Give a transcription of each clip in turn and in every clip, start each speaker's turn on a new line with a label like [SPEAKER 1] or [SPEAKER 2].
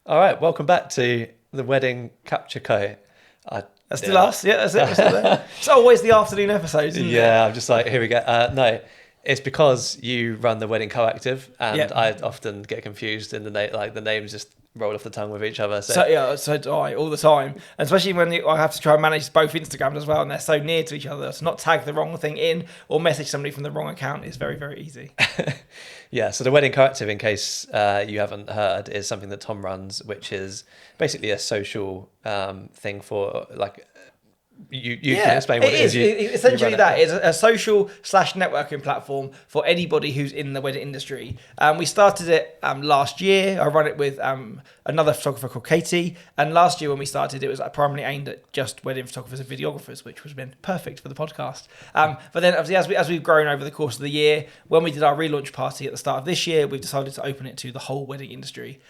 [SPEAKER 1] All right, welcome back to the Wedding Capture Co.
[SPEAKER 2] That's still us. Yeah, that's it. We're still there. It's always the afternoon episodes, isn't it?
[SPEAKER 1] Yeah, I'm just like, here we go. No, it's because you run the Wedding Coactive, and
[SPEAKER 2] Yeah.
[SPEAKER 1] I often get confused in the name, like the names just roll off the tongue with each other.
[SPEAKER 2] So do I all the time, and especially when I have to try and manage both Instagrams as well, and they're so near to each other. So not tag the wrong thing in or message somebody from the wrong account is very, very easy.
[SPEAKER 1] Yeah, so the Wedding Coactive, in case you haven't heard, is something that Tom runs, which is basically a social thing for like. You can explain what it is.
[SPEAKER 2] Essentially, that is a social / networking platform for anybody who's in the wedding industry. We started it last year. I run it with another photographer called Katie. And last year when we started, it was primarily aimed at just wedding photographers and videographers, which was been perfect for the podcast. But then obviously as we've grown over the course of the year, when we did our relaunch party at the start of this year, we've decided to open it to the whole wedding industry,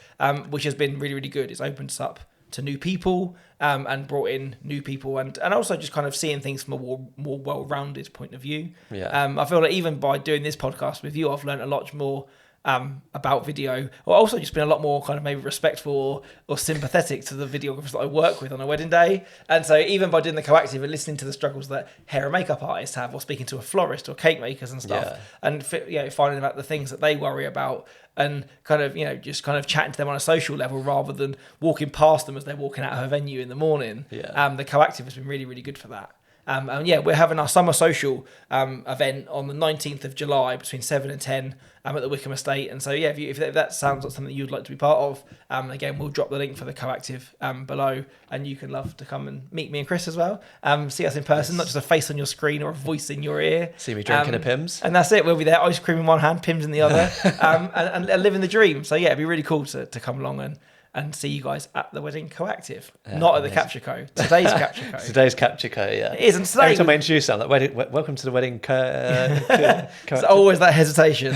[SPEAKER 2] which has been really, really good. It's opened us up to new people and brought in new people and also just kind of seeing things from a more well-rounded point of view.
[SPEAKER 1] Yeah.
[SPEAKER 2] I feel like even by doing this podcast with you, I've learned a lot more about video, or also just been a lot more kind of maybe respectful or sympathetic to the videographers that I work with on a wedding day. And so even by doing the Coactive and listening to the struggles that hair and makeup artists have, or speaking to a florist or cake makers and stuff, and finding out the things that they worry about, and kind of just kind of chatting to them on a social level rather than walking past them as they're walking out of a venue in the morning. The Coactive has been really, really good for that. And we're having our summer social event on the 19th of July between 7 and 10 at the Wickham Estate. And so, if that sounds like something that you'd like to be part of, again, we'll drop the link for the Coactive below, and you can love to come and meet me and Chris as well. See us in person, not just a face on your screen or a voice in your ear.
[SPEAKER 1] See me drinking a Pimm's.
[SPEAKER 2] And that's it. We'll be there, ice cream in one hand, Pimm's in the other, and living the dream. So, it'd be really cool to come along and see you guys at the Wedding Coactive, not at the Capture Co. Today's Capture Co.
[SPEAKER 1] Today's Capture Co, yeah.
[SPEAKER 2] It is, and today...
[SPEAKER 1] Every time I introduce them, like, welcome to the Wedding
[SPEAKER 2] There's always that hesitation.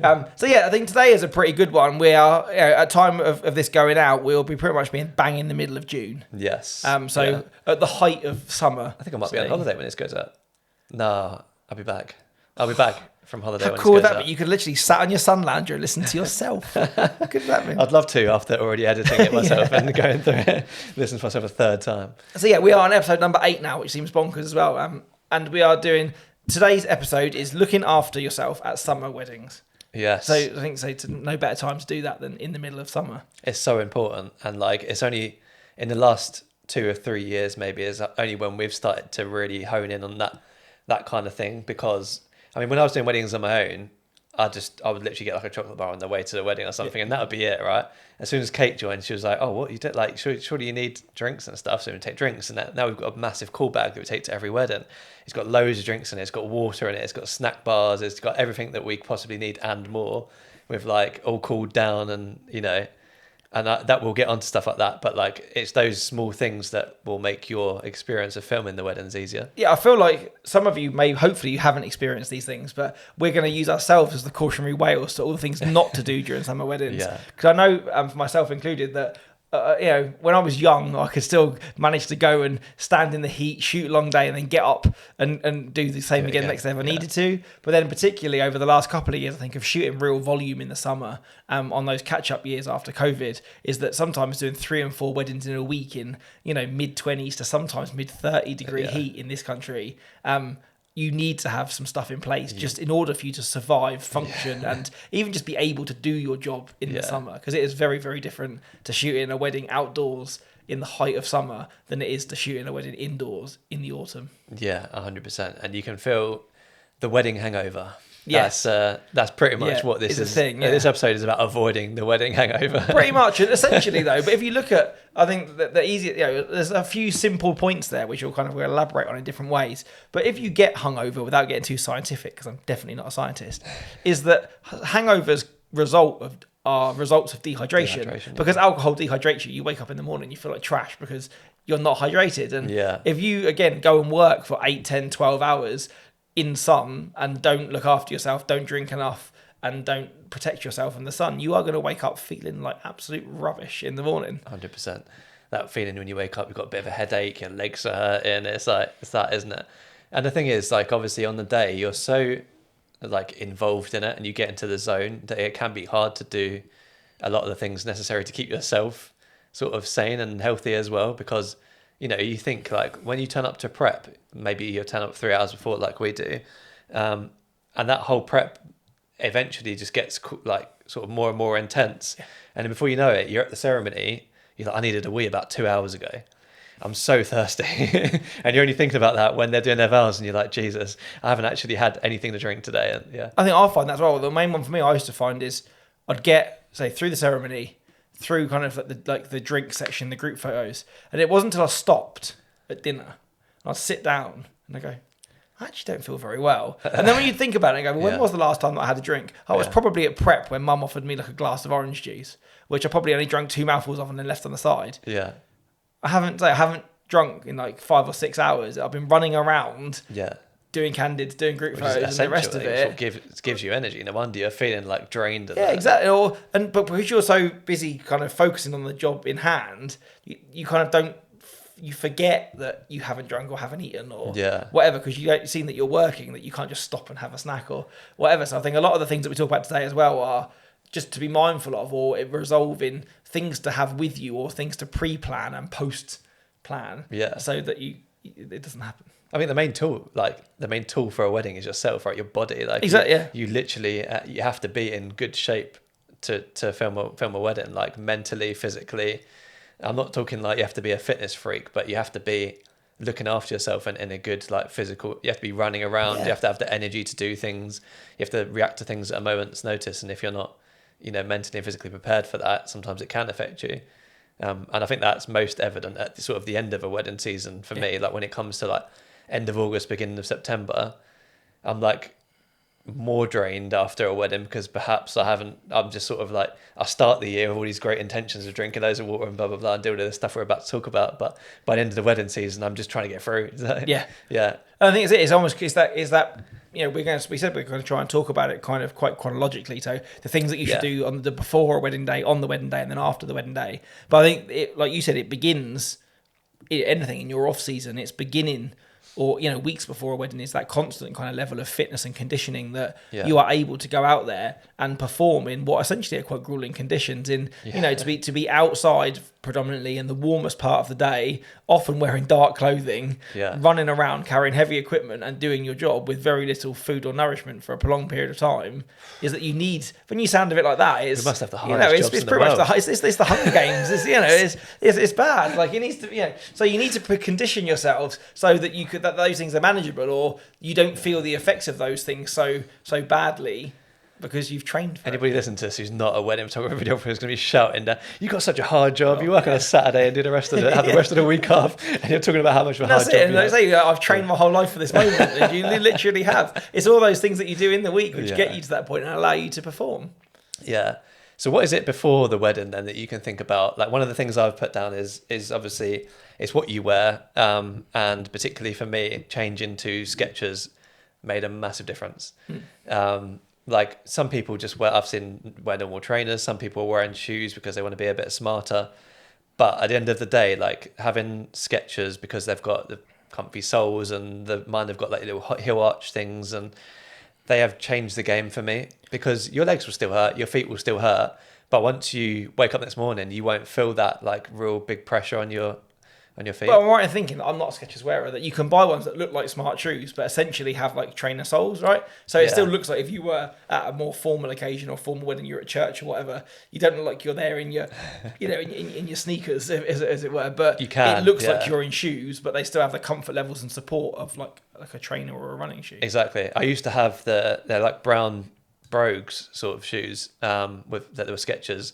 [SPEAKER 2] I think today is a pretty good one. We are, at time of this going out, we'll be pretty much being bang in the middle of June.
[SPEAKER 1] Yes.
[SPEAKER 2] At the height of summer.
[SPEAKER 1] I think I might be on holiday when this goes out. No, I'll be back from holiday.
[SPEAKER 2] How cool would that be? You could literally sat on your sun lounger and listen to yourself. How good would that be?
[SPEAKER 1] I'd love to, after already editing it myself and going through it, listen to myself a third time.
[SPEAKER 2] So we are on episode number 8 now, which seems bonkers as well. And we are doing, today's episode is looking after yourself at summer weddings.
[SPEAKER 1] Yes.
[SPEAKER 2] So I think no better time to do that than in the middle of summer.
[SPEAKER 1] It's so important, and it's only in the last 2 or 3 years maybe is only when we've started to really hone in on that kind of thing. Because I mean, when I was doing weddings on my own, I would literally get like a chocolate bar on the way to the wedding or something, and that would be it, right? As soon as Kate joined, she was like, "Oh, what you did? Like, surely you need drinks and stuff." So we take drinks, and now we've got a massive cool bag that we take to every wedding. It's got loads of drinks in it. It's got water in it. It's got snack bars. It's got everything that we possibly need and more. With all cooled down, and and that we'll get onto stuff like that. But it's those small things that will make your experience of filming the weddings easier.
[SPEAKER 2] Yeah, I feel like some of you hopefully you haven't experienced these things, but we're going to use ourselves as the cautionary whales to all the things not to do during summer weddings. Because I know, for myself included, that when I was young, I could still manage to go and stand in the heat, shoot a long day, and then get up and do the same again next day if I needed to. But then particularly over the last couple of years, I think of shooting real volume in the summer on those catch-up years after COVID, is that sometimes doing 3 and 4 weddings in a week in, mid-20s to sometimes mid-30 degree heat in this country, you need to have some stuff in place just in order for you to survive, function, and even just be able to do your job in the summer. Because it is very, very different to shooting a wedding outdoors in the height of summer than it is to shooting a wedding indoors in the autumn.
[SPEAKER 1] Yeah, 100%. And you can feel the wedding hangover.
[SPEAKER 2] Yes.
[SPEAKER 1] That's pretty much what this is.
[SPEAKER 2] Thing,
[SPEAKER 1] This episode is about avoiding the wedding hangover.
[SPEAKER 2] Pretty much, essentially though. But if you look at, I think that the easy, there's a few simple points there which we'll elaborate on in different ways. But if you get hungover, without getting too scientific, because I'm definitely not a scientist, is that hangovers are results of dehydration. Because alcohol dehydrates you. You wake up in the morning, you feel like trash because you're not hydrated. And if you again go and work for 8, 10, 12 hours in sun and don't look after yourself, don't drink enough, and don't protect yourself from the sun, you are going to wake up feeling like absolute rubbish in the morning.
[SPEAKER 1] 100%. That feeling when you wake up, you've got a bit of a headache, your legs are hurting. It's that, isn't it? And the thing is, obviously on the day, you're so involved in it and you get into the zone that it can be hard to do a lot of the things necessary to keep yourself sort of sane and healthy as well, because you think like when you turn up to prep, maybe you turn up 3 hours before like we do, and that whole prep eventually just gets like sort of more and more intense, and then before you know it, you're at the ceremony, you're like, I needed a wee about 2 hours ago. I'm so thirsty. And you're only thinking about that when they're doing their vows, and you're like, Jesus, I haven't actually had anything to drink today. And yeah,
[SPEAKER 2] I think I find that as well. The main one for me I used to find is I'd get, say, through the ceremony, through kind of the drink section, the group photos, and it wasn't until I stopped at dinner, I'd sit down and I go, I actually don't feel very well. And then when you think about it and go, well, when was the last time that I had a drink? I was probably at prep when Mum offered me like a glass of orange juice, which I probably only drank 2 mouthfuls of and then left on the side.
[SPEAKER 1] Yeah.
[SPEAKER 2] I haven't drunk in like 5 or 6 hours. I've been running around, doing candids, doing group photos, and the rest of it.
[SPEAKER 1] Gives you energy. No wonder you're feeling like drained.
[SPEAKER 2] Exactly. But because you're so busy, kind of focusing on the job in hand, you kind of don't. You forget that you haven't drunk or haven't eaten or whatever, because you don't seem that you're working, that you can't just stop and have a snack or whatever. So I think a lot of the things that we talk about today as well are just to be mindful of, or it resolve in things to have with you or things to pre-plan and post-plan, so that it doesn't happen.
[SPEAKER 1] I mean, the main tool for a wedding is yourself, right? Your body. Like
[SPEAKER 2] exactly.
[SPEAKER 1] You literally you have to be in good shape to film a wedding, like mentally, physically. I'm not talking like you have to be a fitness freak, but you have to be looking after yourself and in a good like physical. You have to be running around. You have to have the energy to do things. You have to react to things at a moment's notice. And if you're not, mentally and physically prepared for that, sometimes it can affect you. And I think that's most evident at sort of the end of a wedding season for me. Like when it comes to like end of August, beginning of September, I'm like more drained after a wedding because perhaps I'm just sort of like, I start the year with all these great intentions of drinking loads of water and blah, blah, blah, and do all the stuff we're about to talk about. But by the end of the wedding season, I'm just trying to get through.
[SPEAKER 2] Yeah.
[SPEAKER 1] Yeah.
[SPEAKER 2] And I think it's almost, is that, we said we're going to try and talk about it kind of quite chronologically. So the things that you should do on the before a wedding day, on the wedding day, and then after the wedding day. But I think like you said, it begins anything in your off season. It's beginning or weeks before a wedding is that constant kind of level of fitness and conditioning that you are able to go out there and perform in what essentially are quite grueling conditions to be outside predominantly in the warmest part of the day, often wearing dark clothing, running around carrying heavy equipment and doing your job with very little food or nourishment for a prolonged period of time, is that you need, when you sound of it like that, it's,
[SPEAKER 1] you must have the hardest jobs in the world.
[SPEAKER 2] It's the Hunger Games. It's bad. Like it needs to, so you need to condition yourselves so that that those things are manageable, or you don't feel the effects of those things so badly because you've trained for
[SPEAKER 1] anybody listening to this who's not a wedding photographer videographer is going to be shouting that you got such a hard job, you work on a Saturday and do the rest of the rest of the week off, and you're talking about how much of a hard job you have.
[SPEAKER 2] Say, I've trained my whole life for this moment, and you literally have. It's all those things that you do in the week which get you to that point and allow you to perform.
[SPEAKER 1] Yeah. So what is it before the wedding then that you can think about? Like one of the things I've put down is obviously it's what you wear, and particularly for me, change into Skechers made a massive difference. Like some people just I've seen wear normal trainers. Some people are wearing shoes because they want to be a bit smarter. But at the end of the day, like having Skechers, because they've got the comfy soles and mine have got like little heel arch things, and they have changed the game for me, because your legs will still hurt, your feet will still hurt, but once you wake up next morning, you won't feel that like real big pressure on your feet.
[SPEAKER 2] Well, I'm right in thinking that I'm not a Skechers wearer, that you can buy ones that look like smart shoes but essentially have like trainer soles, right? So it still looks like if you were at a more formal occasion or formal wedding, you're at church or whatever, you don't look like you're there in your in your sneakers as it were, but it looks like you're in shoes, but they still have the comfort levels and support of like a trainer or a running shoe.
[SPEAKER 1] Exactly. I used to have they're like brown brogues sort of shoes that were Skechers.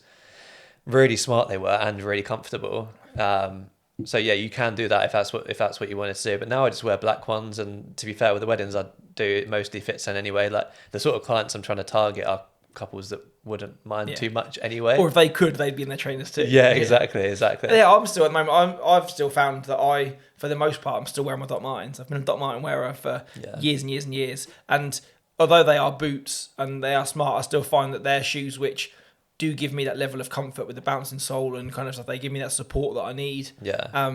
[SPEAKER 1] Really smart they were and really comfortable. So yeah, you can do that if that's what you wanted to do. But now I just wear black ones, and to be fair, with the weddings I do, it mostly fits in anyway. Like the sort of clients I'm trying to target are couples that wouldn't mind too much anyway.
[SPEAKER 2] Or if they could, they'd be in their trainers too.
[SPEAKER 1] Yeah, exactly.
[SPEAKER 2] Yeah, I'm still at the moment. I've still found that for the most part, I'm still wearing my Doc Martens. I've been a Doc Marten wearer for years and years and years. And although they are boots and they are smart, I still find that they're shoes which do give me that level of comfort with the bouncing sole and kind of stuff. They give me that support that I need.
[SPEAKER 1] Yeah.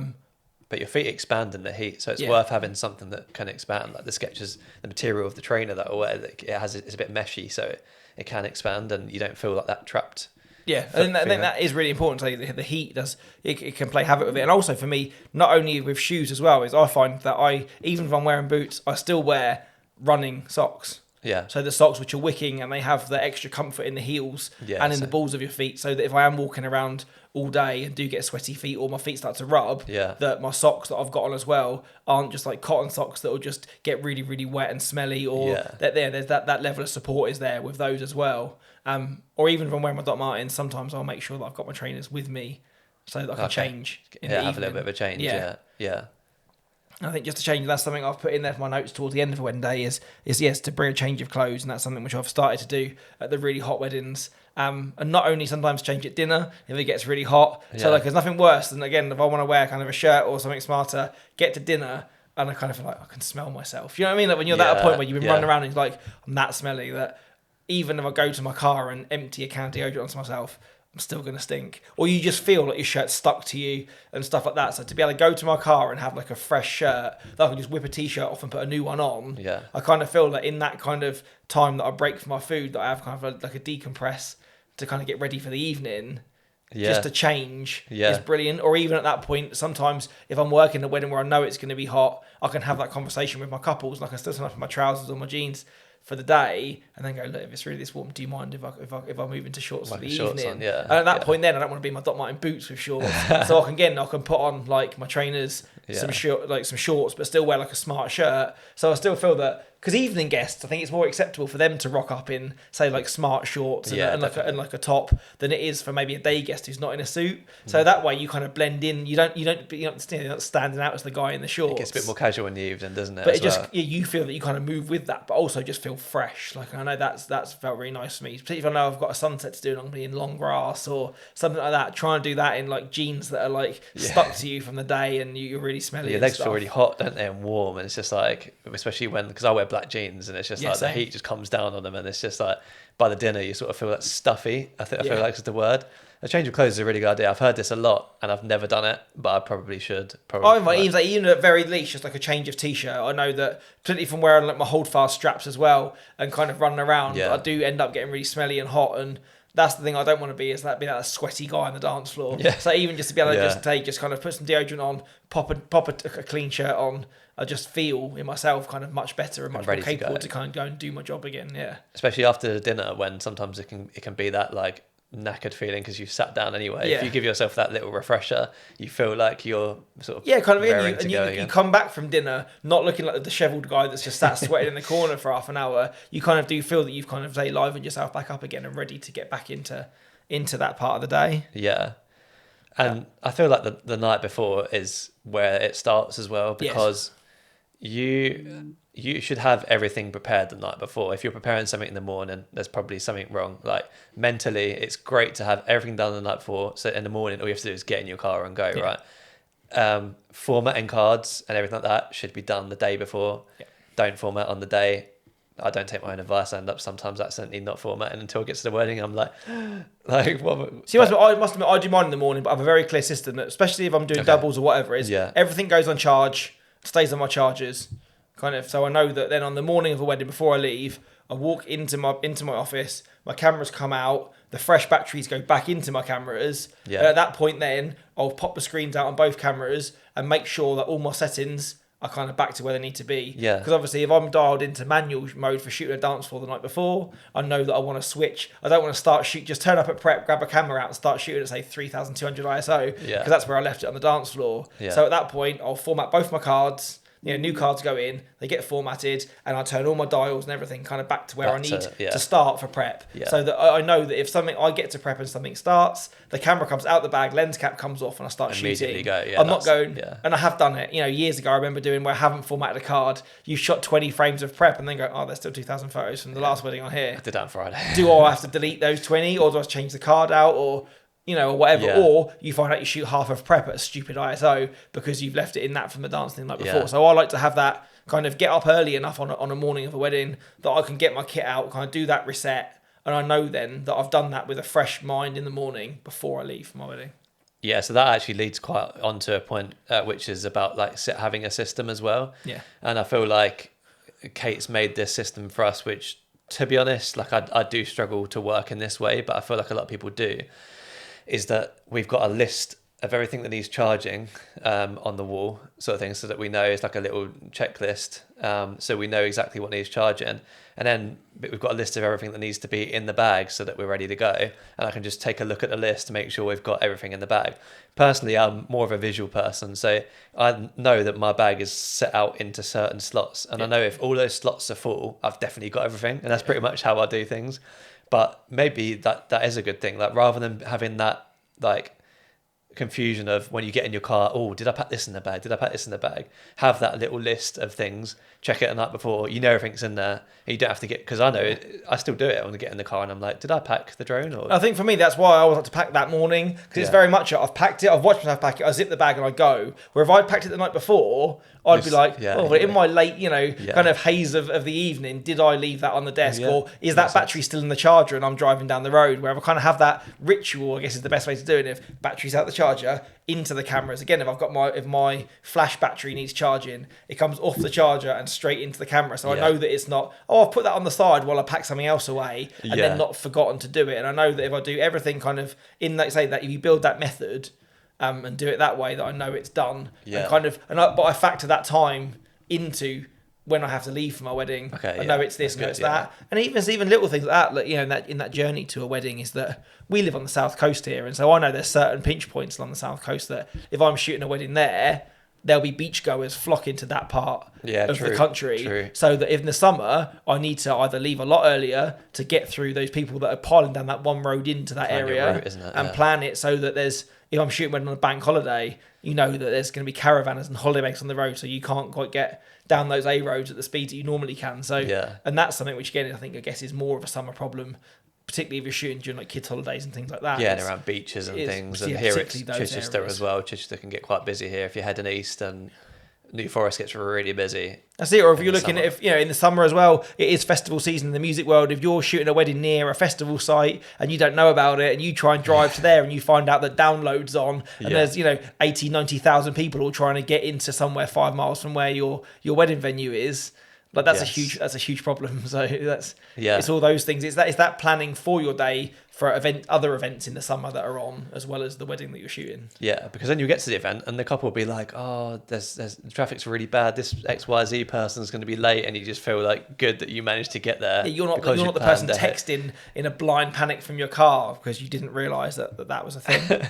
[SPEAKER 1] But your feet expand in the heat, so it's worth having something that can expand. Like the Skechers, the material of the trainer that I wear, it's a bit meshy, so it can expand, and you don't feel like that trapped
[SPEAKER 2] Yeah, I think that is really important. So the heat it can play havoc with it, and also for me, not only with shoes as well, is I find that even if I'm wearing boots, I still wear running socks.
[SPEAKER 1] Yeah.
[SPEAKER 2] So the socks which are wicking and they have the extra comfort in the heels and in the balls of your feet, so that if I am walking around all day and do get sweaty feet or my feet start to rub, that my socks that I've got on as well aren't just like cotton socks that will just get really, really wet and smelly, or that there's that level of support is there with those as well. Or even if I'm wearing my Doc Martens, sometimes I'll make sure that I've got my trainers with me so that I can change in the evening.
[SPEAKER 1] Have a little bit of a change. Yeah.
[SPEAKER 2] I think just to change, that's something I've put in there for my notes towards the end of a wedding day is yes, to bring a change of clothes, and that's something which I've started to do at the really hot weddings. And not only sometimes change at dinner if it gets really hot. So like, there's nothing worse than, again, if I want to wear kind of a shirt or something smarter, get to dinner and I kind of feel like I can smell myself. You know what I mean? Like when you're at a point where you've been running around and you're like, I'm that smelly that even if I go to my car and empty a can of deodorant onto myself, I'm still going to stink. Or you just feel like your shirt's stuck to you and stuff like that. So to be able to go to my car and have like a fresh shirt that I can just whip a t-shirt off and put a new one on, I kind of feel that in that kind of time that I break for my food, that I have kind of like a decompress to kind of get ready for the evening. Just to change is brilliant. Or even at that point, sometimes if I'm working a wedding where I know it's going to be hot, I can have that conversation with my couples and I can still turn up in my trousers or my jeans for the day and then go, look, if it's really this warm, do you mind if I move into shorts like for the evening? And at that point then I don't want to be in my Doc Marten boots with shorts. So I can put on like my trainers, some shorts, but still wear like a smart shirt. So I still feel that, because evening guests, I think it's more acceptable for them to rock up in, say, like smart shorts and like a top than it is for maybe a day guest who's not in a suit. So that way you kind of blend in. You're not standing out as the guy in the shorts.
[SPEAKER 1] It gets a bit more casual in the evening, doesn't it?
[SPEAKER 2] But you feel that you kind of move with that, but also just feel fresh. Like I know that's felt really nice for me. Particularly if I know I've got a sunset to do and I'm going to be in long grass or something like that. Try and do that in like jeans that are like stuck to you from the day and you're really smelly. Your
[SPEAKER 1] legs feel really hot, don't they, and warm, and it's just like, especially because I wear black jeans and it's just like the heat just comes down on them and it's just like by the dinner you sort of feel like stuffy. I feel like it's the word. A change of clothes is a really good idea. I've heard this a lot and I've never done it, but I probably should.
[SPEAKER 2] Even at very least, just like a change of t-shirt. I know that particularly from wearing like my holdfast straps as well and kind of running around, I do end up getting really smelly and hot, and that's the thing I don't want to be, is that sweaty guy on the dance floor. So even just to be able to just kind of put some deodorant on, pop a clean shirt on, I just feel in myself kind of much better and much more capable to kind of go and do my job again.
[SPEAKER 1] Especially after the dinner, when sometimes it can be that like knackered feeling because you've sat down anyway. If you give yourself that little refresher, you feel like you're sort of
[SPEAKER 2] kind of you come back from dinner not looking like the dishevelled guy that's just sat sweating in the corner for half an hour. You kind of do feel that you've kind of livened yourself back up again and ready to get back into that part of the day.
[SPEAKER 1] And I feel like the night before is where it starts as well, because you should have everything prepared the night before. If you're preparing something in the morning, there's probably something wrong. Like mentally, it's great to have everything done the night before. So in the morning, all you have to do is get in your car and go, right? Formatting cards and everything like that should be done the day before. Don't format on the day. I don't take my own advice. I end up sometimes accidentally not formatting until it gets to the wedding. I'm like what?
[SPEAKER 2] See, I must admit, I do mine in the morning, but I have a very clear system that, especially if I'm doing doubles or whatever it is, everything goes on charge, stays on my chargers. Kind of, so I know that then on the morning of the wedding, before I leave, I walk into my office, my cameras come out, the fresh batteries go back into my cameras. And at that point then, I'll pop the screens out on both cameras and make sure that all my settings are kind of back to where they need to be. Because obviously if I'm dialed into manual mode for shooting a dance floor the night before, I know that I want to switch. I don't want to just turn up at prep, grab a camera out and start shooting at say 3200 ISO, because that's where I left it on the dance floor. So at that point, I'll format both my cards. New cards go in, they get formatted, and I turn all my dials and everything kind of back to where I need to start for prep. So that I know that if I get to prep and something starts, the camera comes out the bag, lens cap comes off, and I start shooting. I'm not going, and I have done it. Years ago, I remember doing where I haven't formatted a card. You shot 20 frames of prep, and then go, there's still 2,000 photos from the last wedding on here.
[SPEAKER 1] I did that on Friday.
[SPEAKER 2] Do I have to delete those 20, or do I change the card out, or or whatever, or you find out you shoot half of prep at a stupid ISO because you've left it in that from the dance thing like before. So I like to have that kind of get up early enough on a morning of a wedding that I can get my kit out, kind of do that reset, and I know then that I've done that with a fresh mind in the morning before I leave for my wedding.
[SPEAKER 1] So that actually leads quite onto a point which is about like having a system as well. And I feel like Kate's made this system for us, which to be honest, like I do struggle to work in this way, but I feel like a lot of people do, is that we've got a list of everything that needs charging on the wall, sort of thing, so that we know it's like a little checklist. So we know exactly what needs charging. And then we've got a list of everything that needs to be in the bag so that we're ready to go. And I can just take a look at the list to make sure we've got everything in the bag. Personally, I'm more of a visual person. So I know that my bag is set out into certain slots. And I know if all those slots are full, I've definitely got everything. And that's pretty much how I do things. But maybe that is a good thing. Like, rather than having that, like, confusion of when you get in your car, oh, did I pack this in the bag? Did I pack this in the bag? Have that little list of things, check it the night before, you know everything's in there, and you don't have to get, because I know I still do it when I get in the car and I'm like, did I pack the drone? Or
[SPEAKER 2] I think for me, that's why I always like to pack that morning, because it's very much, I've packed it, I've watched myself pack it, I zip the bag and I go. Where if I'd packed it the night before, I'd be like, in my late, kind of haze of the evening, did I leave that on the desk? Or is that battery still in the charger and I'm driving down the road? Where I kind of have that ritual, I guess is the best way to do it. If battery's out the charger, into the cameras. Again, if my flash battery needs charging, it comes off the charger and straight into the camera. So I know that it's not, I've put that on the side while I pack something else away and then not forgotten to do it. And I know that if I do everything kind of in that, say that if you build that method, and do it that way, that I know it's done. And but I factor that time into when I have to leave for my wedding. I know it's this, it's that. And even little things like that, in that journey to a wedding, is that we live on the south coast here, and so I know there's certain pinch points along the south coast that if I'm shooting a wedding there, there'll be beachgoers flocking to that part of the country. So that in the summer, I need to either leave a lot earlier to get through those people that are piling down that one road into that area and plan it so that there's, if I'm shooting on a bank holiday, you know that there's going to be caravanners and holidaymakers on the road, so you can't quite get down those A roads at the speed that you normally can. So, and that's something which, again, I guess is more of a summer problem, particularly if you're shooting during like kids' holidays and things like that.
[SPEAKER 1] Yeah, and around beaches and things. And here it's Chichester areas as well. Chichester can get quite busy here if you're heading east, and New Forest gets really busy. That's it. Or if you're looking at, in the summer as well, it is festival season in the music world. If you're shooting a wedding near a festival site and you don't know about it, and you try and drive to there and you find out that download's on, and there's 80, 90,000 people all trying to get into somewhere 5 miles from where your wedding venue is. Like that's a huge problem. So it's all those things. It's that planning for your day for other events in the summer that are on, as well as the wedding that you're shooting. Yeah, because then you get to the event and the couple will be like, oh, there's the traffic's really bad. This XYZ person's going to be late, and you just feel like good that you managed to get there. Yeah, you're not the person texting in a blind panic from your car because you didn't realise that was a thing.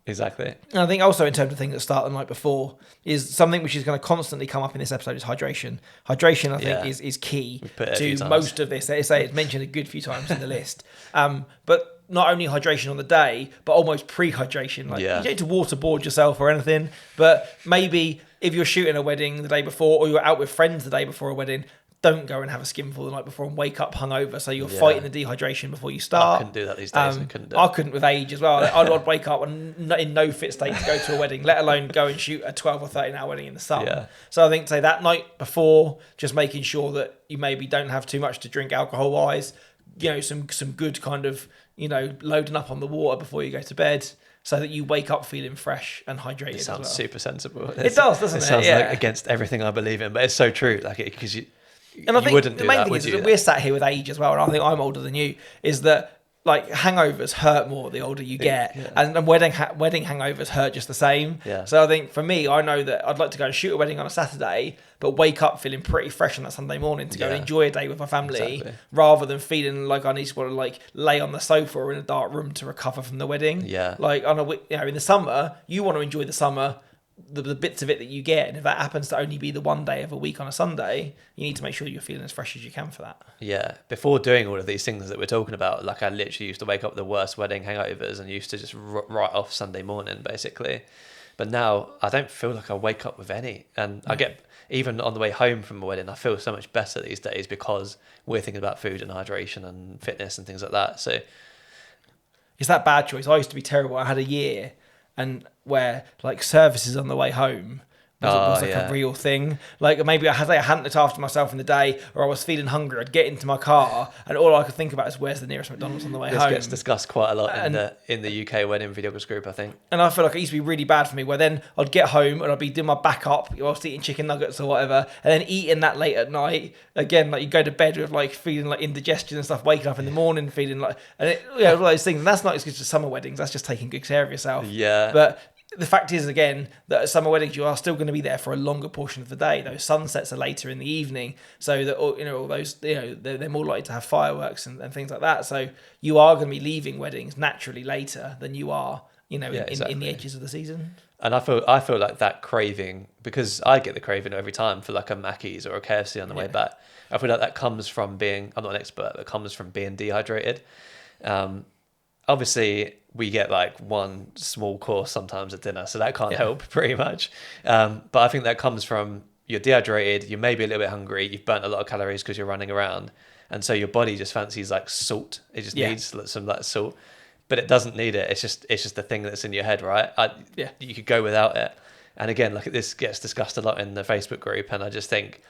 [SPEAKER 1] Exactly. And I think also in terms of things that start the night before is something which is going to constantly come up in this episode is hydration. Hydration, I think, is key to most of this. It's mentioned a good few times in the list. But not only hydration on the day, but almost pre-hydration. You don't need to waterboard yourself or anything, but maybe if you're shooting a wedding the day before, or you're out with friends the day before a wedding, don't go and have a skinful the night before and wake up hungover. So you're fighting the dehydration before you start. I couldn't do that these days. I couldn't with age as well. I'd wake up and in no fit state to go to a wedding, let alone go and shoot a 12 or 13 hour wedding in the sun. Yeah. So I think, say that night before, just making sure that you maybe don't have too much to drink alcohol wise, some good kind of, loading up on the water before you go to bed, so that you wake up feeling fresh and hydrated. It sounds super sensible. It does, doesn't it? It sounds like against everything I believe in, but it's so true. Because and I think the main thing is that we're sat here with age as well, and I think I'm older than you, is that like hangovers hurt more the older you get, and wedding hangovers hurt just the same. Yeah. So I think for me, I know that I'd like to go and shoot a wedding on a Saturday, but wake up feeling pretty fresh on that Sunday morning to go and enjoy a day with my family, rather than feeling like I need to lay on the sofa or in a dark room to recover from the wedding. Yeah. Like in the summer, you want to enjoy the summer, the bits of it that you get, and if that happens to only be the one day of a week on a Sunday, you need to make sure you're feeling as fresh as you can for that. Yeah, before doing all of these things that we're talking about, like I literally used to wake up with the worst wedding hangovers and used to just write off Sunday morning basically, but now I don't feel like I wake up with any, and I get, even on the way home from a wedding, I feel so much better these days because we're thinking about food and hydration and fitness and things like that. So it's that bad choice. I used to be terrible. I had a year and where like services on the way home
[SPEAKER 2] was like a real thing. Like maybe I hadn't looked after myself in the day, or I was feeling hungry. I'd get into my car, and all I could think about is where's the nearest McDonald's on the way home. This
[SPEAKER 1] gets discussed quite a lot in the UK wedding videograpers group, I think.
[SPEAKER 2] And I feel like it used to be really bad for me, where then I'd get home and I'd be doing my backup whilst eating chicken nuggets or whatever, and then eating that late at night. Again, like you go to bed with like feeling like indigestion and stuff, waking up in the morning feeling like, and all those things. And that's not excuse for summer weddings. That's just taking good care of yourself.
[SPEAKER 1] Yeah.
[SPEAKER 2] But the fact is, again, that at summer weddings you are still going to be there for a longer portion of the day. Those sunsets are later in the evening, so that all those they're more likely to have fireworks and things like that. So you are going to be leaving weddings naturally later than you are in the edges of the season.
[SPEAKER 1] And I feel like that craving, because I get the craving every time for like a Mackey's or a KFC on the way back. I feel like that comes from being, I'm not an expert, but it comes from being dehydrated. Obviously, we get like one small course sometimes at dinner, so that can't help pretty much. But I think that comes from you're dehydrated, you may be a little bit hungry, you've burnt a lot of calories because you're running around, and so your body just fancies like salt. It just needs some like salt, but it doesn't need it. It's just the thing that's in your head, right? You could go without it. And again, like this gets discussed a lot in the Facebook group, and I just think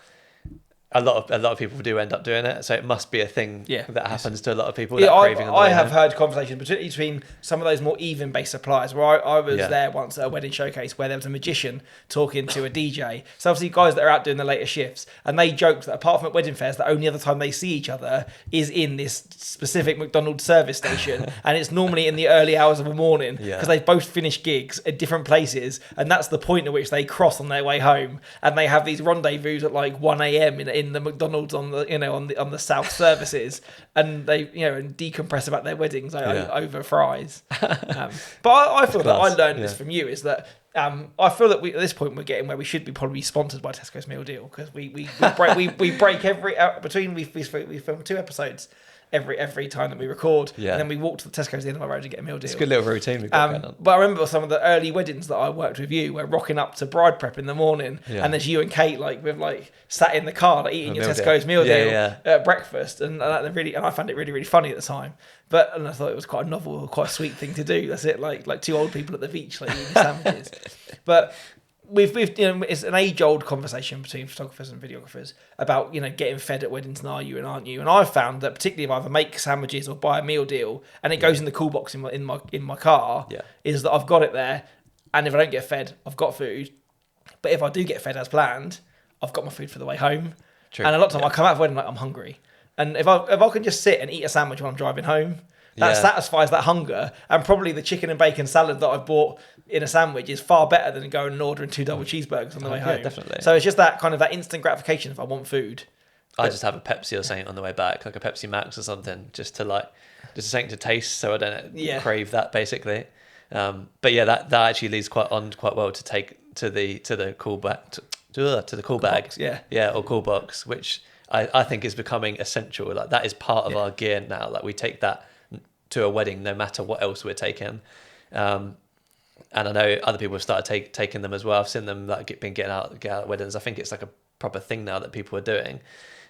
[SPEAKER 1] a lot of people do end up doing it, so it must be a thing that happens to a lot of people.
[SPEAKER 2] Yeah, I have heard conversations between some of those more even-based suppliers. Where I was there once at a wedding showcase where there was a magician talking to a DJ. So obviously guys that are out doing the later shifts, and they joked that apart from at wedding fairs, the only other time they see each other is in this specific McDonald's service station, and it's normally in the early hours of the morning because they both finish gigs at different places, and that's the point at which they cross on their way home, and they have these rendezvous at like 1 a.m. in the McDonald's on the South services, and they and decompress about their weddings over fries. But I feel that I learned this from you is that I feel that at this point we're getting where we should be probably sponsored by Tesco's meal deal, because we break every between we film 2 episodes every time that we record, and then we walk to the Tesco's at the end of our road to get a meal deal.
[SPEAKER 1] It's a good little routine we've got going on.
[SPEAKER 2] But I remember some of the early weddings that I worked with you, we're rocking up to bride prep in the morning, and there's you and Kate we've sat in the car eating your Tesco's meal deal at breakfast, and I found it really, really funny at the time. And I thought it was quite a novel, quite a sweet thing to do. That's it, like 2 old people at the beach eating sandwiches. But we've it's an age-old conversation between photographers and videographers about getting fed at weddings, and are you and aren't you? And I've found that particularly if I either make sandwiches or buy a meal deal and it goes in the cool box in my car, is that I've got it there, and if I don't get fed, I've got food. But if I do get fed as planned, I've got my food for the way home. True. And a lot of time I come out of wedding I'm hungry, and if I can just sit and eat a sandwich while I'm driving home, that satisfies that hunger. And probably the chicken and bacon salad that I bought in a sandwich is far better than going and ordering 2 double cheeseburgers on the way home. Definitely. So it's just that kind of that instant gratification if I want food.
[SPEAKER 1] I just have a Pepsi or something on the way back, like a Pepsi Max or something, just something to taste, so I don't crave that basically. But that actually leads quite well to take to the cool bag to the cool bag,
[SPEAKER 2] box,
[SPEAKER 1] or cool box, which I think is becoming essential. Like that is part of our gear now. Like we take that to a wedding no matter what else we're taking. And I know other people have started taking them as well. I've seen them getting out at weddings. I think it's like a proper thing now that people are doing.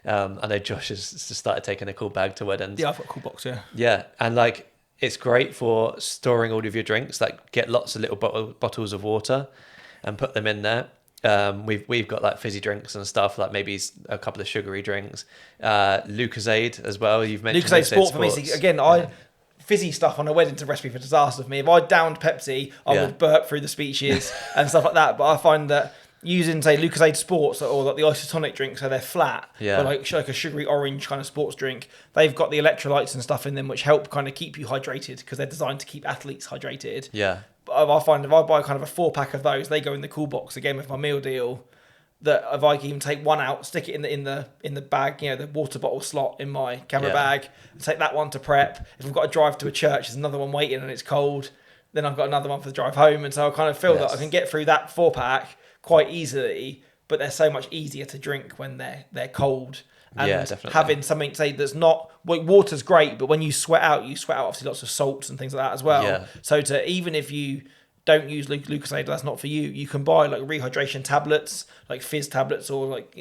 [SPEAKER 1] I know Josh has started taking a cool bag to weddings.
[SPEAKER 2] Yeah, I've got a cool box,
[SPEAKER 1] Yeah, and it's great for storing all of your drinks. Like get lots of little bottles of water and put them in there. We've got like fizzy drinks and stuff, like maybe a couple of sugary drinks. Lucozade as well. You've mentioned
[SPEAKER 2] Lucozade Sport for me. So again, fizzy stuff on a wedding's a recipe for disaster for me. If I downed Pepsi, I would burp through the speeches and stuff like that. But I find that using, say, Lucozade Sports or like the isotonic drinks, so they're flat, or like a sugary orange kind of sports drink, they've got the electrolytes and stuff in them which help kind of keep you hydrated because they're designed to keep athletes hydrated.
[SPEAKER 1] Yeah.
[SPEAKER 2] But I find if I buy kind of a 4-pack of those, they go in the cool box again with my meal deal. That if I can even take one out, stick it in the bag, the water bottle slot in my camera bag, take that one to prep. If I've got to drive to a church, there's another one waiting and it's cold, then I've got another one for the drive home. And so I kind of feel that I can get through that 4-pack quite easily, but they're so much easier to drink when they're cold. And definitely. Having something, say, that's not, water's great, but when you sweat out obviously lots of salts and things like that as well. Yeah. So even if you don't use Lucozade, that's not for you. You can buy like rehydration tablets, like fizz tablets, or like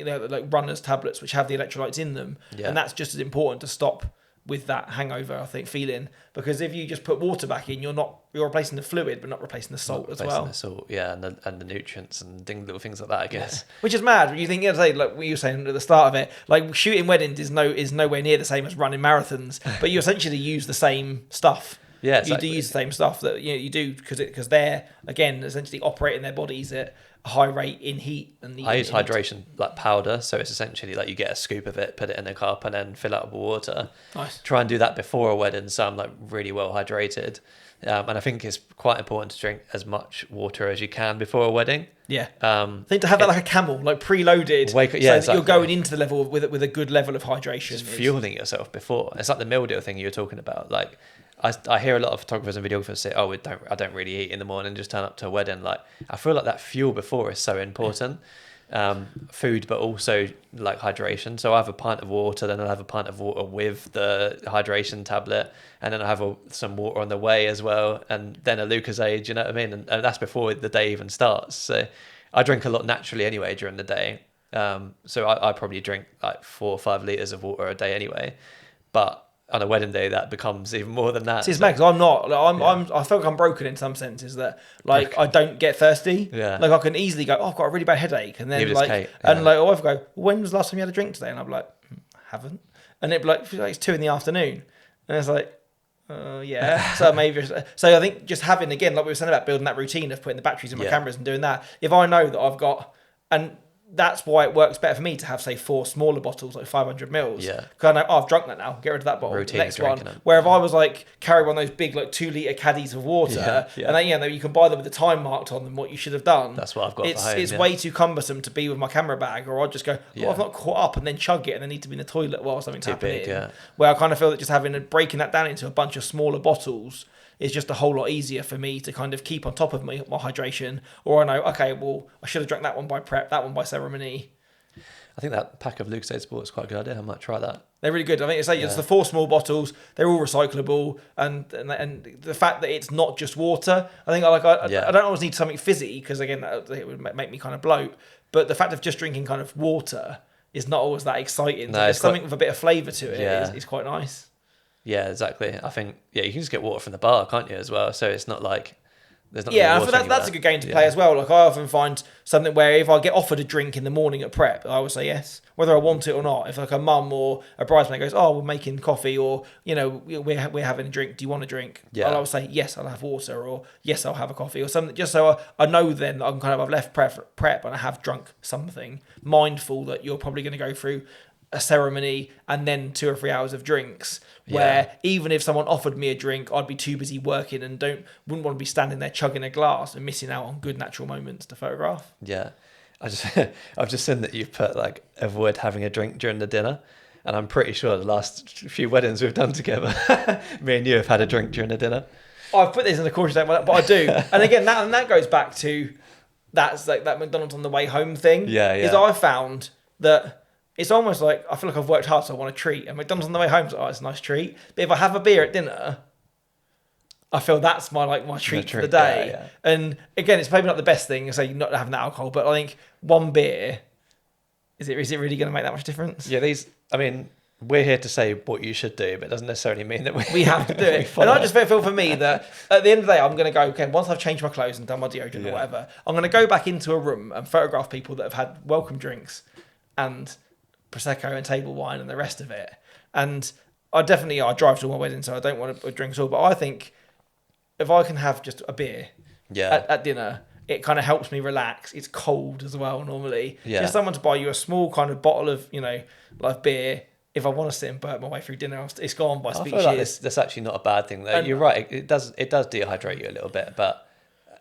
[SPEAKER 2] runners tablets, which have the electrolytes in them, and that's just as important to stop with that hangover, I think, feeling, because if you just put water back in, you're replacing the fluid but not replacing the salt as well.
[SPEAKER 1] The salt, yeah, and the nutrients and little things like that, I guess.
[SPEAKER 2] Yeah. Which is mad when you think, like what you were saying at the start of it, like shooting weddings is nowhere near the same as running marathons, but you essentially use the same stuff.
[SPEAKER 1] Yeah, exactly.
[SPEAKER 2] You do use the same stuff that you do because they're again essentially operating their bodies at a high rate in heat. And
[SPEAKER 1] I use hydration like powder, so it's essentially like you get a scoop of it, put it in a cup, and then fill it up with water.
[SPEAKER 2] Nice.
[SPEAKER 1] Try and do that before a wedding, so I'm like really well hydrated. And I think it's quite important to drink as much water as you can before a wedding.
[SPEAKER 2] Yeah. I think to have that like a camel, like preloaded, so that you're going into the level with a good level of hydration.
[SPEAKER 1] Just fueling yourself before. It's like the meal deal thing you were talking about. Like I hear a lot of photographers and videographers say, "Oh, I don't really eat in the morning, just turn up to a wedding." Like I feel like that fuel before is so important. Food, but also like hydration. So I have a pint of water, then I'll have a pint of water with the hydration tablet, and then I have some water on the way as well, and then a Lucozade. You know what I mean? And that's before the day even starts. So I drink a lot naturally anyway during the day. So I probably drink like 4 or 5 liters of water a day anyway, but on a wedding day that becomes even more than that.
[SPEAKER 2] See, it's mad because I'm not. Like, I feel like I'm broken in some senses that like I don't get thirsty.
[SPEAKER 1] Yeah.
[SPEAKER 2] Like I can easily go, I've got a really bad headache, and then like and like I've go, when was the last time you had a drink today? And I'm like, haven't. And it'd be like it's 2 PM, and it's like, yeah. So maybe. So I think just having, again, like we were saying about building that routine of putting the batteries in my cameras and doing that. If I know that I've got and that's why it works better for me to have, say, 4 smaller bottles, like 500 mils.
[SPEAKER 1] Yeah.
[SPEAKER 2] Because I know, I've drunk that now. Get rid of that bottle.
[SPEAKER 1] Routine
[SPEAKER 2] Next one.
[SPEAKER 1] them.
[SPEAKER 2] Where if I was like carry one of those big like 2 litre caddies of water, and then, you can buy them with the time marked on them, what you should have done.
[SPEAKER 1] That's what I've got.
[SPEAKER 2] It's way too cumbersome to be with my camera bag, or I'll just go, I've not caught up, and then chug it, and then need to be in the toilet while something's happening. Where I kind of feel that just breaking that down into a bunch of smaller bottles is just a whole lot easier for me to kind of keep on top of my hydration. Or I know, okay, well, I should have drank that one by prep, that one by ceremony.
[SPEAKER 1] I think that pack of Lucozade Sport is quite a good idea. I might try that.
[SPEAKER 2] They're really good. I think it's the 4 small bottles. They're all recyclable, and the fact that it's not just water. I think I don't always need something fizzy because again it would make me kind of bloat. But the fact of just drinking kind of water is not always that exciting. No, there's something with a bit of flavour to it. Is quite nice.
[SPEAKER 1] Yeah, exactly. I think you can just get water from the bar, can't you, as well? So it's not like there's not.
[SPEAKER 2] Yeah, I feel that's a good game to play as well. Like I often find something where if I get offered a drink in the morning at prep, I would say yes, whether I want it or not. If like a mum or a bridesmaid goes, "Oh, we're making coffee," or we're having a drink. Do you want a drink? Yeah, I'll say yes. I'll have water, or yes, I'll have a coffee, or something. Just so I know then that I've left prep and I have drunk something, mindful that you're probably going to go through a ceremony and then 2 or 3 hours of drinks, where even if someone offered me a drink, I'd be too busy working and wouldn't want to be standing there chugging a glass and missing out on good natural moments to photograph.
[SPEAKER 1] Yeah. I've just seen that you've put like avoid having a drink during the dinner, and I'm pretty sure the last few weddings we've done together, me and you have had a drink during the dinner.
[SPEAKER 2] I've put this in the caution statement, but I do. And again, that goes back to that's like that McDonald's on the way home thing. Is I found that it's almost like I feel like I've worked hard, so I want a treat. And McDonald's on the way home, so it's a nice treat. But if I have a beer at dinner, I feel that's my treat for the day. Yeah. And again, it's maybe not the best thing, so you're not having that alcohol. But I think one beer, is it really going to make that much difference?
[SPEAKER 1] Yeah, we're here to say what you should do, but it doesn't necessarily mean that we
[SPEAKER 2] have to do it. And I just feel for me that at the end of the day, I'm going to go, okay, once I've changed my clothes and done my deodorant or whatever, I'm going to go back into a room and photograph people that have had welcome drinks and Prosecco and table wine and the rest of it. And I drive to all my weddings, so I don't want to drink at all. But I think if I can have just a beer at dinner, it kind of helps me relax. It's cold as well normally. Yeah. Just someone to buy you a small kind of bottle of, like beer. If I want to sit and burp my way through dinner, it's gone by speech years. I feel like
[SPEAKER 1] that's actually not a bad thing though. You're right. It does dehydrate you a little bit, but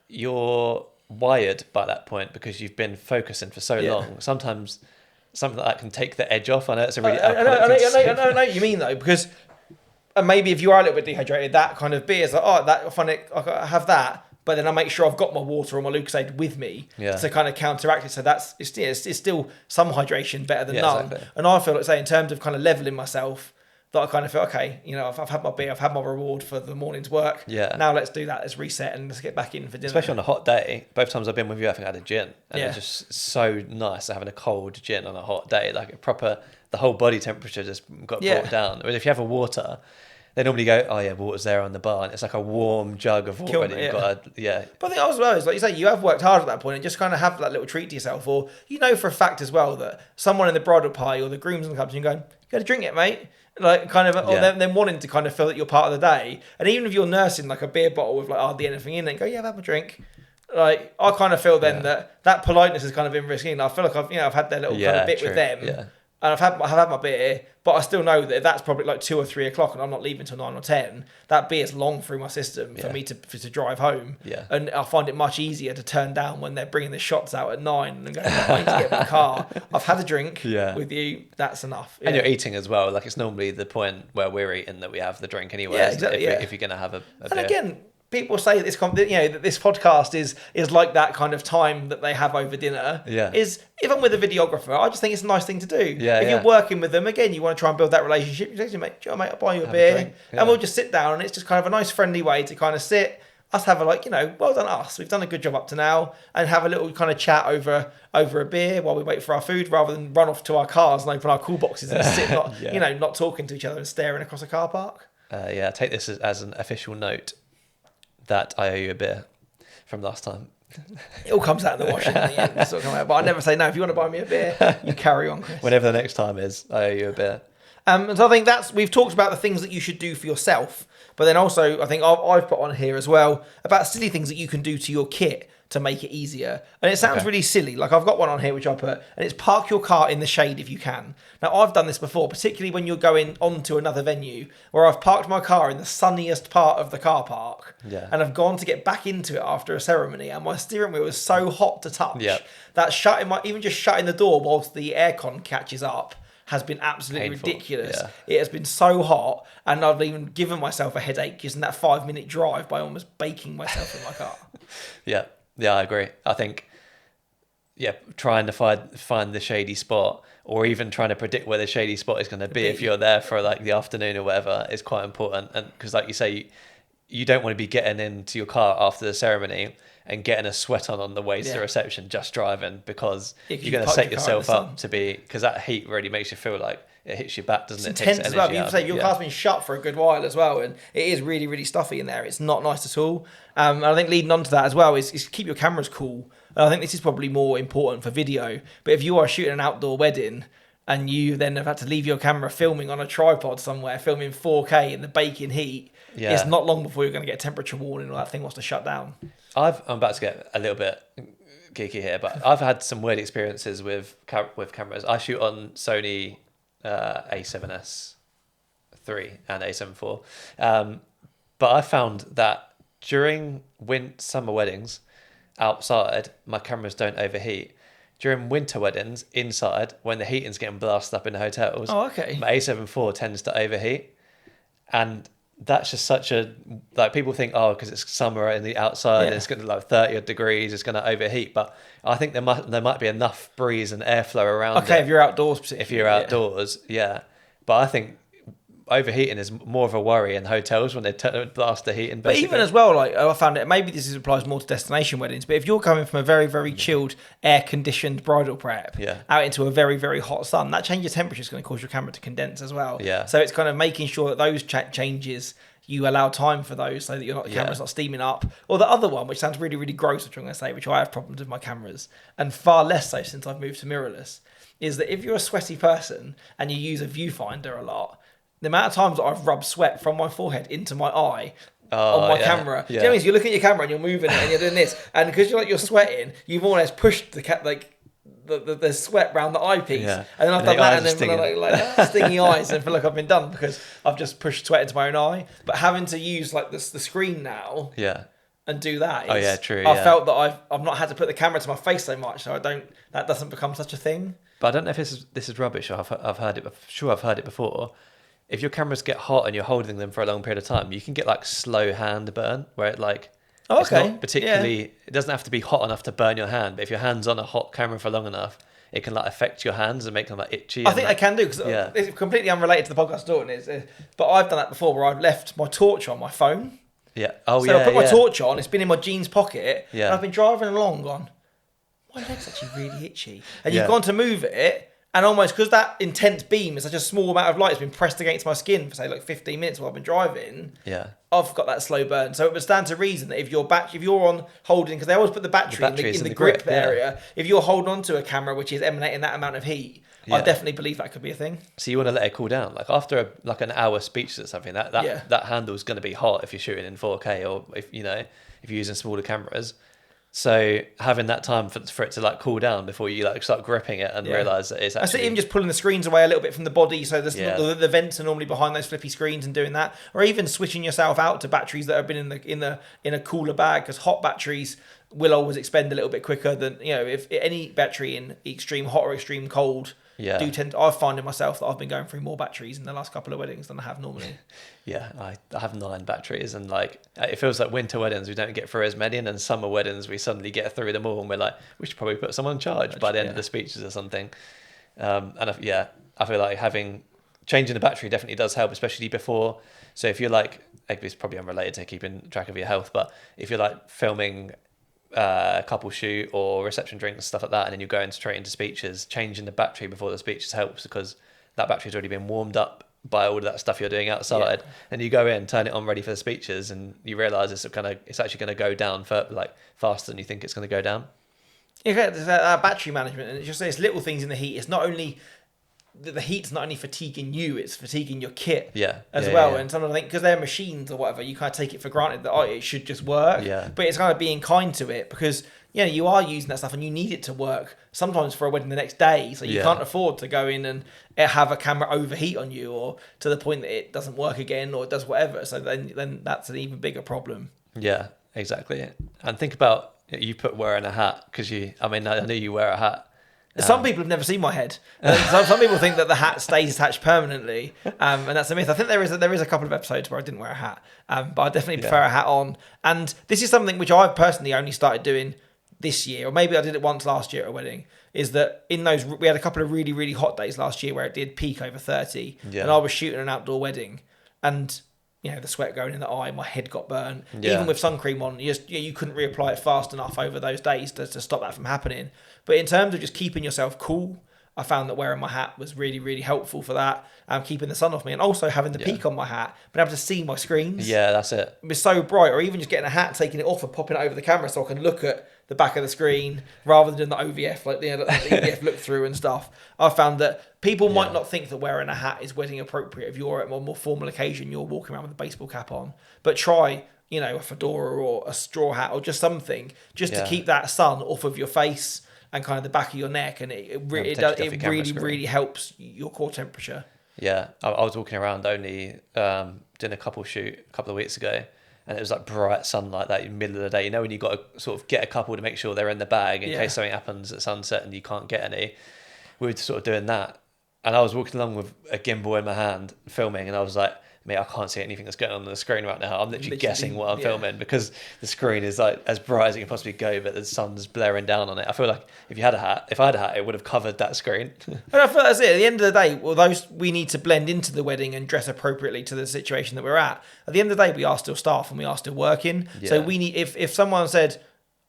[SPEAKER 1] you're wired by that point because you've been focusing for so long. Sometimes something like that can take the edge off. I know it's a really. I
[SPEAKER 2] know what you mean though, because maybe if you are a little bit dehydrated, that kind of beer is like, I find it. I have that, but then I make sure I've got my water or my Lucozade with me to kind of counteract it. So it's still some hydration better than none. Exactly. And I feel like, say, in terms of kind of leveling myself, that I kind of feel, okay, I've had my beer, I've had my reward for the morning's work. Yeah. Now let's do that. Let's reset and let's get back in for dinner.
[SPEAKER 1] Especially on a hot day. Both times I've been with you, I think I had a gin. And it's just so nice having a cold gin on a hot day. Like a proper the whole body temperature just got brought down. Whereas if you have a water, they normally go, oh yeah, water's there on the bar, and it's like a warm jug of water.
[SPEAKER 2] But I think as well is like you say, you have worked hard at that point, and just kind of have that little treat to yourself, or for a fact as well that someone in the bridal party or the groomsmen comes and going, you got to drink it, mate. Like kind of, or them wanting to kind of feel that you're part of the day, and even if you're nursing like a beer bottle with like hardly anything in it, go, yeah, have a drink. Like I kind of feel then that politeness has kind of been risky. And I feel like I've had that little kind of bit with them, and I've had my beer, but I still know that if that's probably like 2 or 3 o'clock, and I'm not leaving till 9 or 10. That beer's long through my system for me to drive home.
[SPEAKER 1] Yeah,
[SPEAKER 2] and I find it much easier to turn down when they're bringing the shots out at 9 and going, I need to get in my car. I've had a drink with you. That's enough.
[SPEAKER 1] And you're eating as well. Like it's normally the point where we're eating that we have the drink anyway.
[SPEAKER 2] Yeah, exactly.
[SPEAKER 1] If you're going to have a beer.
[SPEAKER 2] And again, people say that that this podcast is like that kind of time that they have over dinner.
[SPEAKER 1] Yeah.
[SPEAKER 2] Is if I'm with a videographer, I just think it's a nice thing to do. Yeah. If you're working with them, again, you want to try and build that relationship. You say, mate, I'll buy you a beer, and we'll just sit down, and it's just kind of a nice, friendly way to kind of sit. Us have a well done us. We've done a good job up to now, and have a little kind of chat over a beer while we wait for our food, rather than run off to our cars and open our cool boxes and sit, not talking to each other and staring across a car park.
[SPEAKER 1] Take this as an official note that I owe you a beer from last time.
[SPEAKER 2] It all comes out in the washing in the end. But I never say no. If you want to buy me a beer, you carry on, Chris.
[SPEAKER 1] Whenever the next time is, I owe you a beer.
[SPEAKER 2] And so I think we've talked about the things that you should do for yourself, but then also I think I've put on here as well about silly things that you can do to your kit to make it easier. And it sounds really silly. Like I've got one on here which I put, and it's park your car in the shade if you can. Now I've done this before, particularly when you're going on to another venue, where I've parked my car in the sunniest part of the car park, and I've gone to get back into it after a ceremony, and my steering wheel was so hot to touch that even just shutting the door whilst the aircon catches up has been absolutely ridiculous. Yeah. It has been so hot, and I've even given myself a headache using that 5-minute drive by almost baking myself in my car.
[SPEAKER 1] Yeah, I agree. I think, trying to find the shady spot, or even trying to predict where the shady spot is going to be if you're there for like the afternoon or whatever, is quite important. And because, like you say, you don't want to be getting into your car after the ceremony and getting a sweat on the way to the reception just driving, because you're going to set yourself up to be, because that heat really makes you feel like it hits your back, doesn't it?
[SPEAKER 2] It's intense as well. You say your car's been shut for a good while as well, and it is really, really stuffy in there. It's not nice at all. And I think leading on to that as well is keep your cameras cool. And I think this is probably more important for video. But if you are shooting an outdoor wedding and you then have had to leave your camera filming on a tripod somewhere, filming 4K in the baking heat, it's not long before you're going to get a temperature warning or that thing wants to shut down. I'm
[SPEAKER 1] about to get a little bit geeky here, but I've had some weird experiences with cameras. I shoot on Sony A7S III and A7 IV, but I found that during summer weddings outside, my cameras don't overheat. During winter weddings inside, when the heating's getting blasted up in the hotels, my A7 IV tends to overheat, and that's just such a, like, people think, because it's summer in the outside, and it's going to like 30 degrees, it's going to overheat. But I think there might be enough breeze and airflow around.
[SPEAKER 2] If you're outdoors,
[SPEAKER 1] If you're outdoors, But I think overheating is more of a worry in hotels when they blast the heating.
[SPEAKER 2] But even as well, like I found it, maybe this applies more to destination weddings, but if you're coming from a very, very chilled, air-conditioned bridal prep out into a very, very hot sun, that change of temperature is going to cause your camera to condense as well. So it's kind of making sure that those changes, you allow time for those so that your camera's not steaming up. Or the other one, which sounds really, really gross, which I'm going to say, which I have problems with my cameras, and far less so since I've moved to mirrorless, is that if you're a sweaty person and you use a viewfinder a lot, the amount of times that I've rubbed sweat from my forehead into my eye on my camera. Do you know what I mean? So you look at your camera and you're moving it and you're doing this, and because you're sweating, you've more or less pushed the sweat round the eyepiece, and then I've done that, and then like stingy eyes, and feel like I've been done because I've just pushed sweat into my own eye. But having to use like the screen now, and do that.
[SPEAKER 1] True.
[SPEAKER 2] I felt that I've not had to put the camera to my face so much, so that doesn't become such a thing.
[SPEAKER 1] But I don't know if this is rubbish. I've heard it. Sure, I've heard it before. If your cameras get hot and you're holding them for a long period of time, you can get like slow hand burn, where it like it's not particularly. It doesn't have to be hot enough to burn your hand, but if your hand's on a hot camera for long enough, it can like affect your hands and make them like itchy.
[SPEAKER 2] I think they can do, because it's completely unrelated to the podcast at all. But I've done that before, where I've left my torch on my phone.
[SPEAKER 1] Yeah.
[SPEAKER 2] So I put my torch on. It's been in my jeans pocket. Yeah. And I've been driving along, gone, my leg's actually really itchy. And you've gone to move it, And almost because that intense beam is such a small amount of light, it's been pressed against my skin for say like 15 minutes while I've been driving.
[SPEAKER 1] Yeah.
[SPEAKER 2] I've got that slow burn. So it would stand to reason that if you're on holding, because they always put the battery in the grip area. If you're holding onto a camera which is emanating that amount of heat, I definitely believe that could be a thing.
[SPEAKER 1] So you want to let it cool down. Like after an hour speech or something, that handle's going to be hot if you're shooting in 4K or if you're using smaller cameras. So having that time for it to like cool down before you like start gripping it and realise that it's actually...
[SPEAKER 2] I see even just pulling the screens away a little bit from the body, so there's the vents are normally behind those flippy screens, and doing that, or even switching yourself out to batteries that have been in a cooler bag, because hot batteries will always expend a little bit quicker than if any battery in extreme hot or extreme cold. I've found in myself that I've been going through more batteries in the last couple of weddings than I have normally.
[SPEAKER 1] I have 9 batteries, and like it feels like winter weddings we don't get through as many, and then summer weddings we suddenly get through them all, and we're like, we should probably put someone on charge by the end of the speeches or something. I feel like changing the battery definitely does help, especially before. So if you're like, it's probably unrelated to keeping track of your health, but if you're like filming couple shoot or reception drinks, stuff like that, and then you're going straight into speeches, changing the battery before the speeches helps, because that battery's already been warmed up by all of that stuff you're doing outside, and you go in, turn it on ready for the speeches, and you realise it's actually going to go down faster than you think it's going to go down.
[SPEAKER 2] There's battery management, and it's little things in the heat. It's not only the heat's not only fatiguing you, it's fatiguing your kit as well. And sometimes I think because they're machines or whatever, you kind of take it for granted that it should just work. But it's kind of being kind to it, because you are using that stuff and you need it to work sometimes for a wedding the next day, so you can't afford to go in and have a camera overheat on you, or to the point that it doesn't work again or it does whatever. So then that's an even bigger problem.
[SPEAKER 1] Yeah, exactly. And think about you wearing a hat, because I know you wear a hat.
[SPEAKER 2] Some people have never seen my head. Some people think that the hat stays attached permanently, and that's a myth. I think there is a couple of episodes where I didn't wear a hat, but I definitely prefer a hat on. And this is something which I've personally only started doing this year, or maybe I did it once last year at a wedding, is that we had a couple of really, really hot days last year where it did peak over 30, and I was shooting an outdoor wedding, and the sweat going in the eye, my head got burnt. Even with suncream on, you couldn't reapply it fast enough over those days to stop that from happening. But in terms of just keeping yourself cool, I found that wearing my hat was really, really helpful for that. Keeping the sun off me, and also having the peak on my hat, being able to see my screens. Yeah,
[SPEAKER 1] that's it.
[SPEAKER 2] It was so bright, or even just getting a hat, taking it off and popping it over the camera so I can look at the back of the screen rather than the OVF, like the EVF look through and stuff. I found that people might not think that wearing a hat is wedding appropriate if you're at a more formal occasion, you're walking around with a baseball cap on. But try, a fedora or a straw hat or just something, just to keep that sun off of your face and kind of the back of your neck, and it really helps your core temperature.
[SPEAKER 1] Yeah, I was walking around only doing a couple shoot a couple of weeks ago, and it was like bright sunlight that in the middle of the day. When you got to sort of get a couple to make sure they're in the bag in case something happens at sunset and you can't get any. We were sort of doing that, and I was walking along with a gimbal in my hand filming, and I was like, mate, I can't see anything that's going on the screen right now. I'm literally guessing what I'm filming, because the screen is like as bright as it can possibly go, but the sun's blaring down on it. I feel like if I had a hat, it would have covered that screen.
[SPEAKER 2] And I feel that's it. At the end of the day, we need to blend into the wedding and dress appropriately to the situation that we're at. At the end of the day, we are still staff and we are still working. Yeah. So we need, if someone said,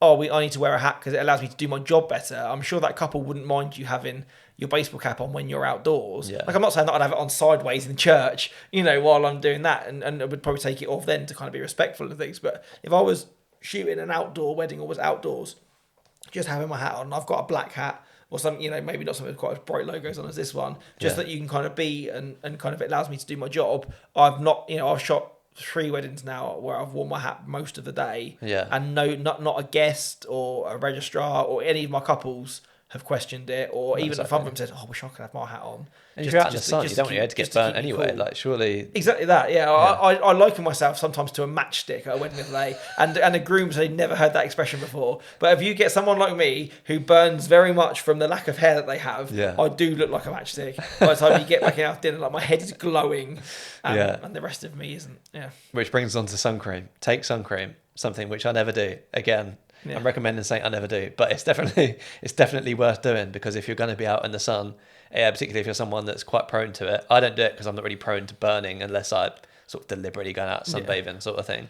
[SPEAKER 2] I need to wear a hat because it allows me to do my job better, I'm sure that couple wouldn't mind you having your baseball cap on when you're outdoors. Yeah. Like, I'm not saying that I'd have it on sideways in church, while I'm doing that, and I would probably take it off then to kind of be respectful of things. But if I was shooting an outdoor wedding or was outdoors, just having my hat on, I've got a black hat or some, maybe not something with quite as bright logos on as this one, just that you can kind of be, and kind of it allows me to do my job. I've shot 3 weddings now where I've worn my hat most of the day, and not a guest or a registrar or any of my couples have questioned it, or even if one of them said, I wish I could have my hat on.
[SPEAKER 1] And if you're out in the sun, you don't want your head to get burnt anyway. Cool. Like, surely...
[SPEAKER 2] Exactly that, I liken myself sometimes to a matchstick at a wedding the other day, and the grooms had never heard that expression before. But if you get someone like me who burns very much from the lack of hair that they have, I do look like a matchstick. By the time you get back in after dinner, like, my head is glowing, and the rest of me isn't.
[SPEAKER 1] Which brings us on to suncream. Take suncream, something which I never do. Again, I'm recommending saying I never do, but it's definitely worth doing, because if you're going to be out in the sun, particularly if you're someone that's quite prone to it. I don't do it because I'm not really prone to burning unless I sort of deliberately going out sunbathing sort of thing.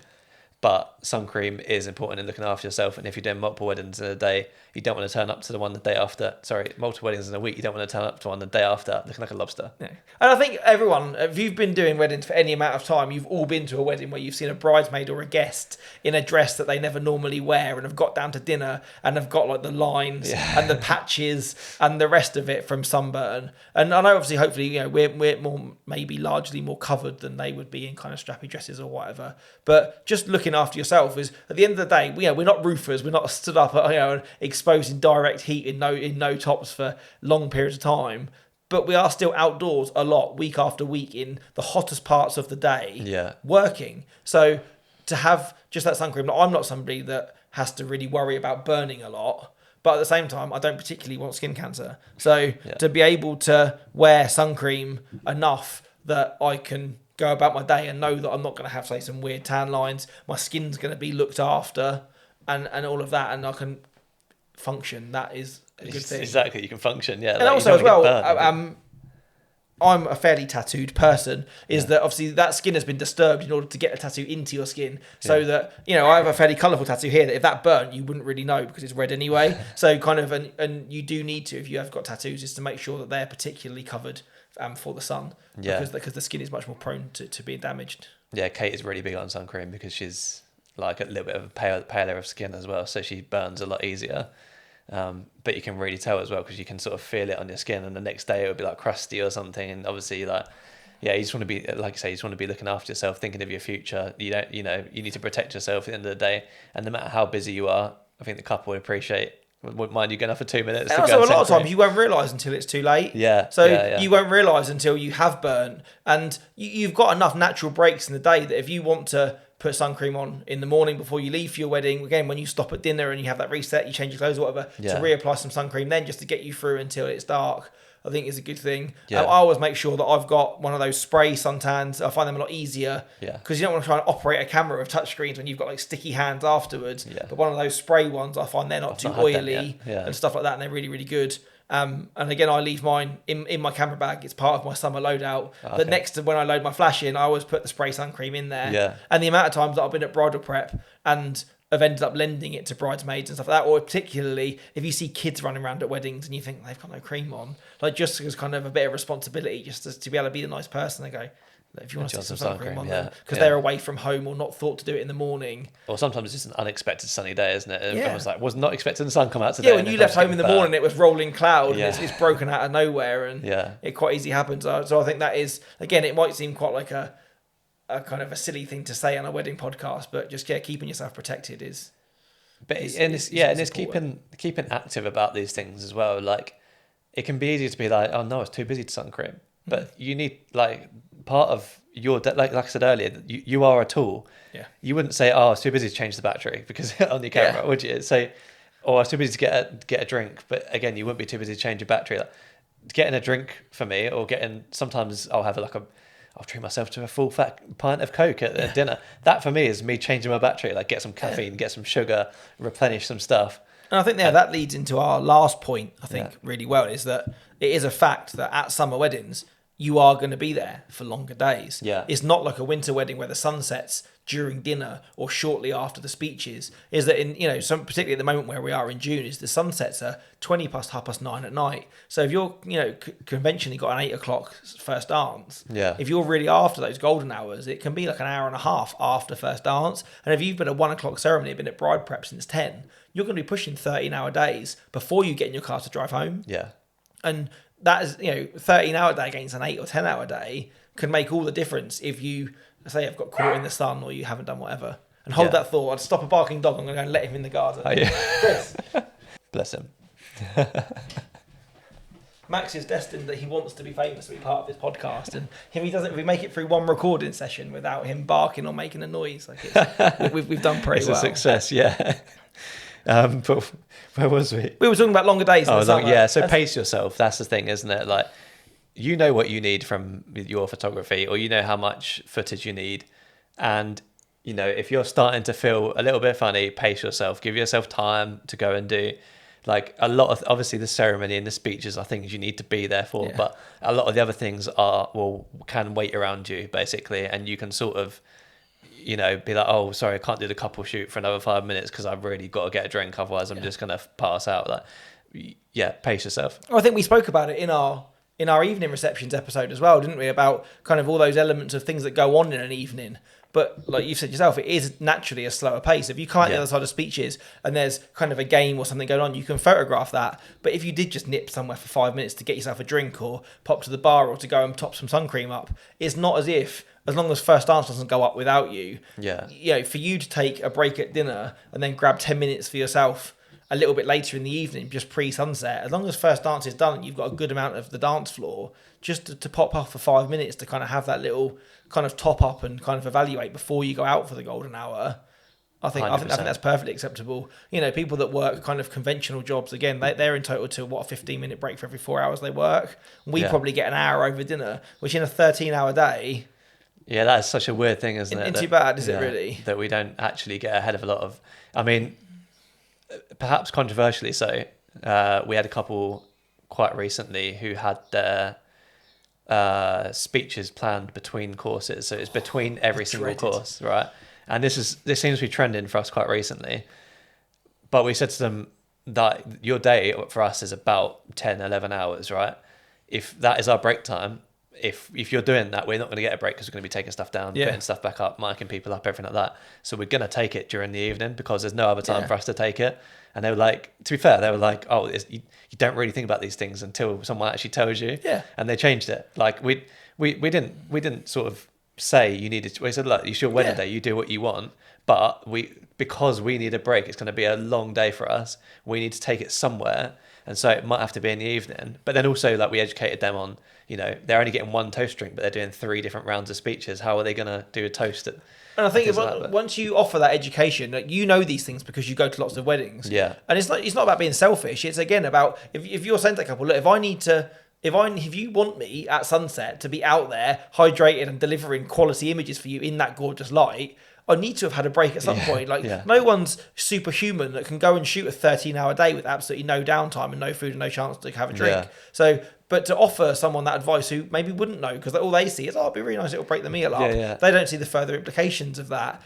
[SPEAKER 1] But sun cream is important in looking after yourself. And if you're doing multiple weddings in a day, you don't want to turn up to the one the day after. Sorry, multiple weddings in a week, you don't want to turn up to one the day after looking like a lobster.
[SPEAKER 2] Yeah. And I think everyone, if you've been doing weddings for any amount of time, you've all been to a wedding where you've seen a bridesmaid or a guest in a dress that they never normally wear and have got down to dinner and have got like the lines and the patches and the rest of it from sunburn. And I know obviously, hopefully, we're more, maybe largely more covered than they would be in kind of strappy dresses or whatever. But just looking after yourself is, at the end of the day, we're not roofers. We're not stood up, exposed in direct heat in no tops for long periods of time. But we are still outdoors a lot, week after week, in the hottest parts of the day, working. So to have just that sun cream, I'm not somebody that has to really worry about burning a lot. But at the same time, I don't particularly want skin cancer. So to be able to wear sun cream enough that I can go about my day and know that I'm not going to have, say, some weird tan lines, my skin's going to be looked after, and all of that, and I can function. That is a good thing.
[SPEAKER 1] Exactly, you can function, yeah.
[SPEAKER 2] And also as well, I'm a fairly tattooed person, that obviously that skin has been disturbed in order to get a tattoo into your skin. So that, I have a fairly colourful tattoo here that if that burnt, you wouldn't really know because it's red anyway. So kind of, and you do need to, if you have got tattoos, is to make sure that they're particularly covered for the sun. Because the skin is much more prone to being damaged. Yeah,
[SPEAKER 1] Kate is really big on sun cream because she's like a little bit of a paler of skin as well. So she burns a lot easier. But you can really tell as well because you can sort of feel it on your skin, and the next day it would be like crusty or something. And obviously, you just want to be, like you say, you just want to be looking after yourself, thinking of your future. You don't, you need to protect yourself at the end of the day. And no matter how busy you are, I think the couple wouldn't mind you going off for 2 minutes.
[SPEAKER 2] And also, a lot of times you won't realise until it's too late. You won't realise until you have burnt, and you've got enough natural breaks in the day that if you want to put sun cream on in the morning before you leave for your wedding, again, when you stop at dinner and you have that reset, you change your clothes or whatever, to reapply some sun cream then just to get you through until it's dark, I think is a good thing. I always make sure that I've got one of those spray suntans. I find them a lot easier because you don't want to try and operate a camera with touchscreens when you've got like sticky hands afterwards. But one of those spray ones, I find they're not too oily and stuff like that, and they're really, really good. And again, I leave mine in my camera bag. It's part of my summer loadout. But next to when I load my flash in, I always put the spray sun cream in there. And the amount of times that I've been at bridal prep and have ended up lending it to bridesmaids and stuff like that, or particularly if you see kids running around at weddings and you think they've got no cream on, like just as kind of a bit of responsibility, just to be able to be the nice person, they go, if you want to stick some sun cream on them, because they're away from home or not thought to do it in the morning.
[SPEAKER 1] Or sometimes it's just an unexpected sunny day, isn't it? Everyone's like, was not expecting the sun to come out today.
[SPEAKER 2] Yeah, when you left home in the morning, it was rolling cloud and it's broken out of nowhere, and it quite easily happens. So I think that is, again, it might seem quite like a kind of a silly thing to say on a wedding podcast, but just keeping yourself protected is.
[SPEAKER 1] But it's keeping active about these things as well. Like, it can be easy to be like, oh no, it's too busy to sun cream, but you need, like, part of your like I said earlier, you are a tool. You wouldn't say, oh, it's too busy to change the battery because on your camera, would you? Say, oh, it's too busy to get a drink, but again, you wouldn't be too busy to change your battery. Like, getting a drink for me, or sometimes I'll have I'll treat myself to a full fat pint of Coke at dinner. That for me is me changing my battery, like get some caffeine, get some sugar, replenish some stuff.
[SPEAKER 2] And I think that leads into our last point, I think, really well, is that it is a fact that at summer weddings, you are going to be there for longer days. It's not like a winter wedding where the sun sets during dinner or shortly after the speeches. Is that particularly at the moment where we are in June, is the sunsets are 20 past 9:30 at night. So if you're conventionally got an 8 o'clock first dance, if you're really after those golden hours, it can be like an hour and a half after first dance. And if you've been at 1 o'clock ceremony, been at bride prep since 10, you're going to be pushing 13-hour days before you get in your car to drive home. And that is, 13-hour day against an 8 or 10-hour day can make all the difference if you, say, have got caught in the sun or you haven't done whatever. And hold that thought. I'd stop a barking dog. I'm going to go and let him in the garden. Chris.
[SPEAKER 1] Bless him.
[SPEAKER 2] Max is destined that he wants to be famous to be part of this podcast, and if we make it through one recording session without him barking or making a noise, we've done pretty well.
[SPEAKER 1] It's a success, but where was we?
[SPEAKER 2] We were talking about longer days.
[SPEAKER 1] So pace yourself. That's the thing, isn't it? Like, you know what you need from your photography, or you know how much footage you need, and if you're starting to feel a little bit funny, pace yourself. Give yourself time to go and do. Like, a lot of, obviously, the ceremony and the speeches are things you need to be there for, but a lot of the other things can wait around you, basically, and you can sort of be like, oh, sorry, I can't do the couple shoot for another 5 minutes because I've really got to get a drink, otherwise I'm just gonna pass out. Like, pace yourself.
[SPEAKER 2] Well, I think we spoke about it in our evening receptions episode as well, didn't we? About kind of all those elements of things that go on in an evening. But like you've said yourself, it is naturally a slower pace. If you come out the other side of speeches and there's kind of a game or something going on, you can photograph that. But if you did just nip somewhere for 5 minutes to get yourself a drink or pop to the bar or to go and top some sun cream up, it's not as if, as long as first dance doesn't go up without you, for you to take a break at dinner and then grab 10 minutes for yourself a little bit later in the evening, just pre-sunset, as long as first dance is done and you've got a good amount of the dance floor, just to pop off for 5 minutes to kind of have that little kind of top up and kind of evaluate before you go out for the golden hour. I think that's perfectly acceptable. People that work kind of conventional jobs, again, they're entitled to a 15-minute break for every 4 hours they work. We probably get an hour over dinner, which in a 13-hour day.
[SPEAKER 1] Yeah, that's such a weird thing, isn't it?
[SPEAKER 2] Isn't too bad, is it really?
[SPEAKER 1] That we don't actually get ahead of a lot of. I mean, perhaps controversially so, we had a couple quite recently who had their speeches planned between courses. So it's between every single course, right? And this seems to be trending for us quite recently. But we said to them that your day for us is about 10, 11 hours, right? If that is our break time, if you're doing that, we're not going to get a break because we're going to be taking stuff down, putting stuff back up, miking people up, everything like that. So we're going to take it during the evening because there's no other time for us to take it. And they were like, to be fair, they were like, oh, you don't really think about these things until someone actually tells you.
[SPEAKER 2] Yeah.
[SPEAKER 1] And they changed it. Like we didn't sort of say you needed to. We said, look, it's your wedding day. You do what you want. But because we need a break, it's going to be a long day for us. We need to take it somewhere. And so it might have to be in the evening. But then also, like, we educated them on, they're only getting one toast drink, but they're doing 3 different rounds of speeches. How are they going to do a toast?
[SPEAKER 2] And I think once you offer that education, like, these things because you go to lots of weddings.
[SPEAKER 1] Yeah.
[SPEAKER 2] And it's not about being selfish. It's again about if you're saying to a couple, look, if you want me at sunset to be out there hydrated and delivering quality images for you in that gorgeous light, I need to have had a break at some point. No one's superhuman that can go and shoot a 13-hour day with absolutely no downtime and no food and no chance to have a drink.
[SPEAKER 1] Yeah.
[SPEAKER 2] So, but to offer someone that advice who maybe wouldn't know, because all they see is, it'd be really nice, it'll break the meal up.
[SPEAKER 1] Yeah.
[SPEAKER 2] They don't see the further implications of that.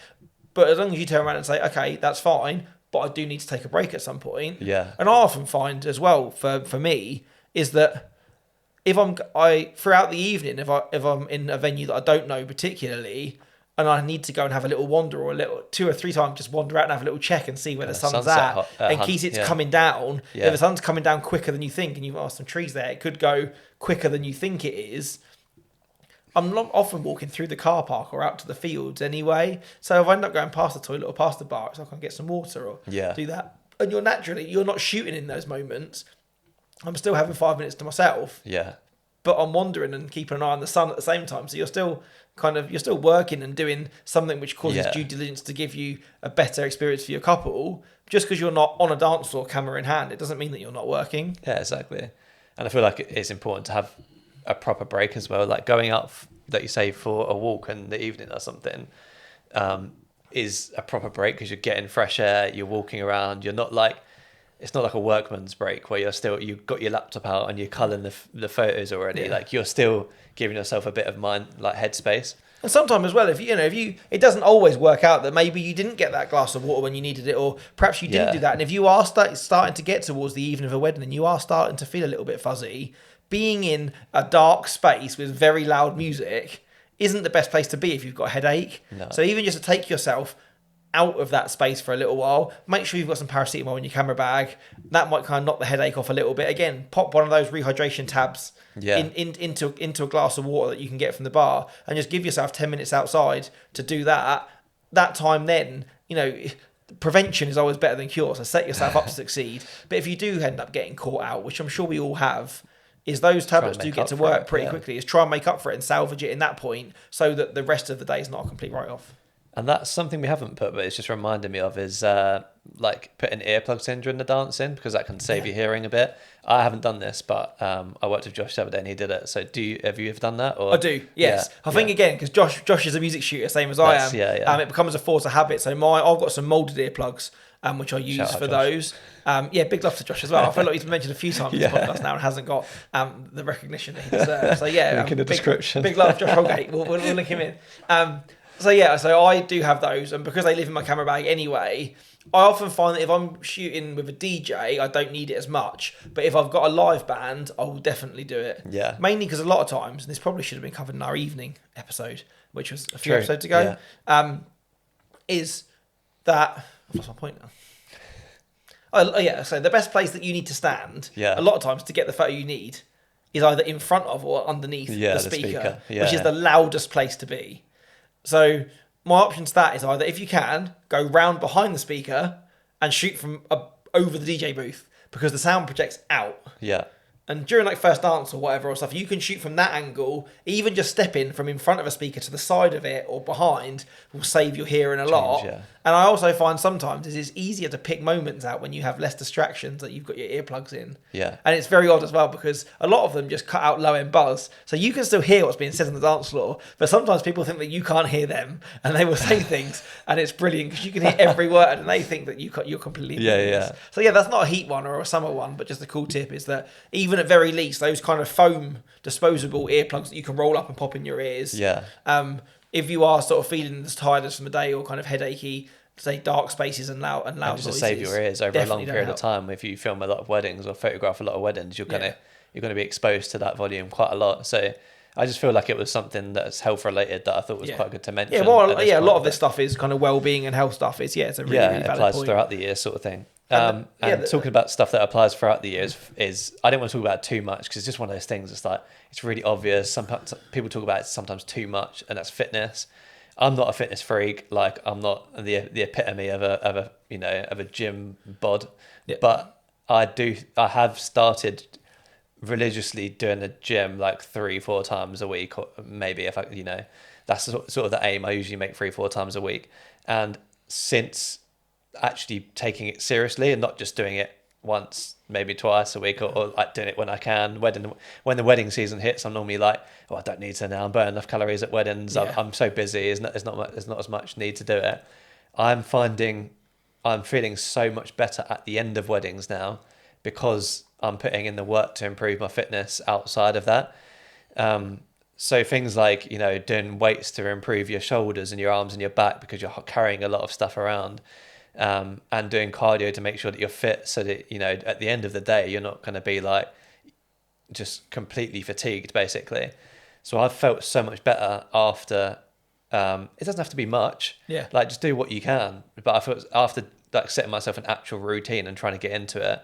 [SPEAKER 2] But as long as you turn around and say, okay, that's fine, but I do need to take a break at some point.
[SPEAKER 1] Yeah.
[SPEAKER 2] And I often find as well, for me, is that if throughout the evening, if I'm in a venue that I don't know particularly, and I need to go and have a little wander or 2 or 3 times, just wander out and have a little check and see where the sun's at. In case it's coming down. If the sun's coming down quicker than you think and you've got some trees there, it could go quicker than you think it is. I'm not often walking through the car park or out to the fields anyway. So if I end up going past the toilet or past the bar, so I can get some water or do that. And you're not shooting in those moments. I'm still having 5 minutes to myself.
[SPEAKER 1] Yeah.
[SPEAKER 2] But I'm wandering and keeping an eye on the sun at the same time. So you're still working and doing something which causes due diligence to give you a better experience for your couple. Just because you're not on a dance floor, camera in hand, it doesn't mean that you're not working.
[SPEAKER 1] Yeah, exactly. And I feel like it's important to have a proper break as well. Like going out, like you say, for a walk in the evening or something, is a proper break because you're getting fresh air, you're walking around, you're not like, it's not like a workman's break where you've got your laptop out and you're culling the photos already. Yeah. Like you're still giving yourself a bit of mind, like headspace. And
[SPEAKER 2] sometimes as well, if it doesn't always work out that maybe you didn't get that glass of water when you needed it, or perhaps you didn't do that. And if you are starting to get towards the evening of a wedding and you are starting to feel a little bit fuzzy, being in a dark space with very loud music isn't the best place to be if you've got a headache. No. So even just to take yourself out of that space for a little while, make sure you've got some paracetamol in your camera bag. That might kind of knock the headache off a little bit. Again, pop one of those rehydration tabs into a glass of water that you can get from the bar, and just give yourself 10 minutes outside to do that. That time then, prevention is always better than cure, so set yourself up to succeed. But if you do end up getting caught out, which I'm sure we all have, is those tablets do get to work pretty quickly, is try and make up for it and salvage it in that point so that the rest of the day is not a complete write-off.
[SPEAKER 1] And that's something we haven't put, but it's just reminding me of is like putting earplugs in during the dancing, because that can save your hearing a bit. I haven't done this, but I worked with Josh the other day and he did it. So have you ever done that? Or?
[SPEAKER 2] I do, yes. I think again, because Josh is a music shooter, same as I am. It becomes a force of habit. So I've got some moulded earplugs, which I use for those. Big love to Josh as well. I feel like he's been mentioned a few times in this podcast now and hasn't got the recognition that he deserves. So
[SPEAKER 1] link in the description.
[SPEAKER 2] Big love, Josh Holgate. We'll link him in. So I do have those, and because they live in my camera bag anyway, I often find that if I'm shooting with a DJ, I don't need it as much. But if I've got a live band, I will definitely do it.
[SPEAKER 1] Yeah.
[SPEAKER 2] Mainly because a lot of times, and this probably should have been covered in our evening episode, which was a few
[SPEAKER 1] True.
[SPEAKER 2] episodes ago, is that... I've lost my point now. So the best place that you need to stand, a lot of times to get the photo you need, is either in front of or underneath the speaker. Which is the loudest place to be. So my option to that is either, if you can, go round behind the speaker and shoot from over the DJ booth, because the sound projects out.
[SPEAKER 1] Yeah.
[SPEAKER 2] And during like first dance or whatever or stuff, you can shoot from that angle. Even just stepping from in front of a speaker to the side of it or behind will save your hearing a lot.
[SPEAKER 1] Yeah.
[SPEAKER 2] And I also find sometimes it's easier to pick moments out when you have less distractions, that you've got your earplugs in.
[SPEAKER 1] Yeah.
[SPEAKER 2] And it's very odd as well, because a lot of them just cut out low end buzz. So you can still hear what's being said on the dance floor, but sometimes people think that you can't hear them and they will say things, and it's brilliant because you can hear every word and they think that you're completely
[SPEAKER 1] Yeah.
[SPEAKER 2] So that's not a heat one or a summer one, but just a cool tip is that even at very least, those kind of foam disposable earplugs that you can roll up and pop in your ears.
[SPEAKER 1] Yeah.
[SPEAKER 2] If you are sort of feeling as tired as from a day or kind of headachy, say dark spaces and loud
[SPEAKER 1] and just
[SPEAKER 2] noises,
[SPEAKER 1] to save your ears over a long period of time. If you film a lot of weddings or photograph a lot of weddings, you're gonna be exposed to that volume quite a lot. So I just feel like it was something that's health related that I thought was quite good to mention.
[SPEAKER 2] A lot of this stuff is kind of well-being and health stuff. It's a really valid
[SPEAKER 1] it applies
[SPEAKER 2] point.
[SPEAKER 1] throughout the year sort of thing. And talking about stuff that applies throughout the years is I don't want to talk about it too much, because it's just one of those things. It's like, it's really obvious. Sometimes people talk about it sometimes too much, and that's fitness. I'm not a fitness freak. Like, I'm not the epitome of a gym bod, but I have started religiously doing the gym like 3-4 times a week, or maybe if that's sort of the aim. I usually make 3-4 times a week, and since actually taking it seriously and not just doing it once, maybe twice a week, or like doing it when I can. When the wedding season hits, I'm normally like, I don't need to now. I'm burning enough calories at weddings. I'm so busy. There's not as much need to do it. I'm feeling so much better at the end of weddings now, because I'm putting in the work to improve my fitness outside of that. So things like, doing weights to improve your shoulders and your arms and your back, because you're carrying a lot of stuff around. And doing cardio to make sure that you're fit, so that at the end of the day you're not going to be like just completely fatigued, basically. So I've felt so much better after. It doesn't have to be much. Like, just do what you can. But I felt after like setting myself an actual routine and trying to get into it,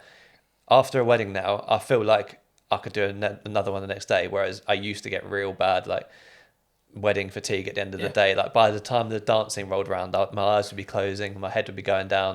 [SPEAKER 1] after a wedding now, I feel like I could do another one the next day. Whereas I used to get real bad like wedding fatigue at the end of the day. Like, by the time the dancing rolled around, my eyes would be closing, my head would be going down,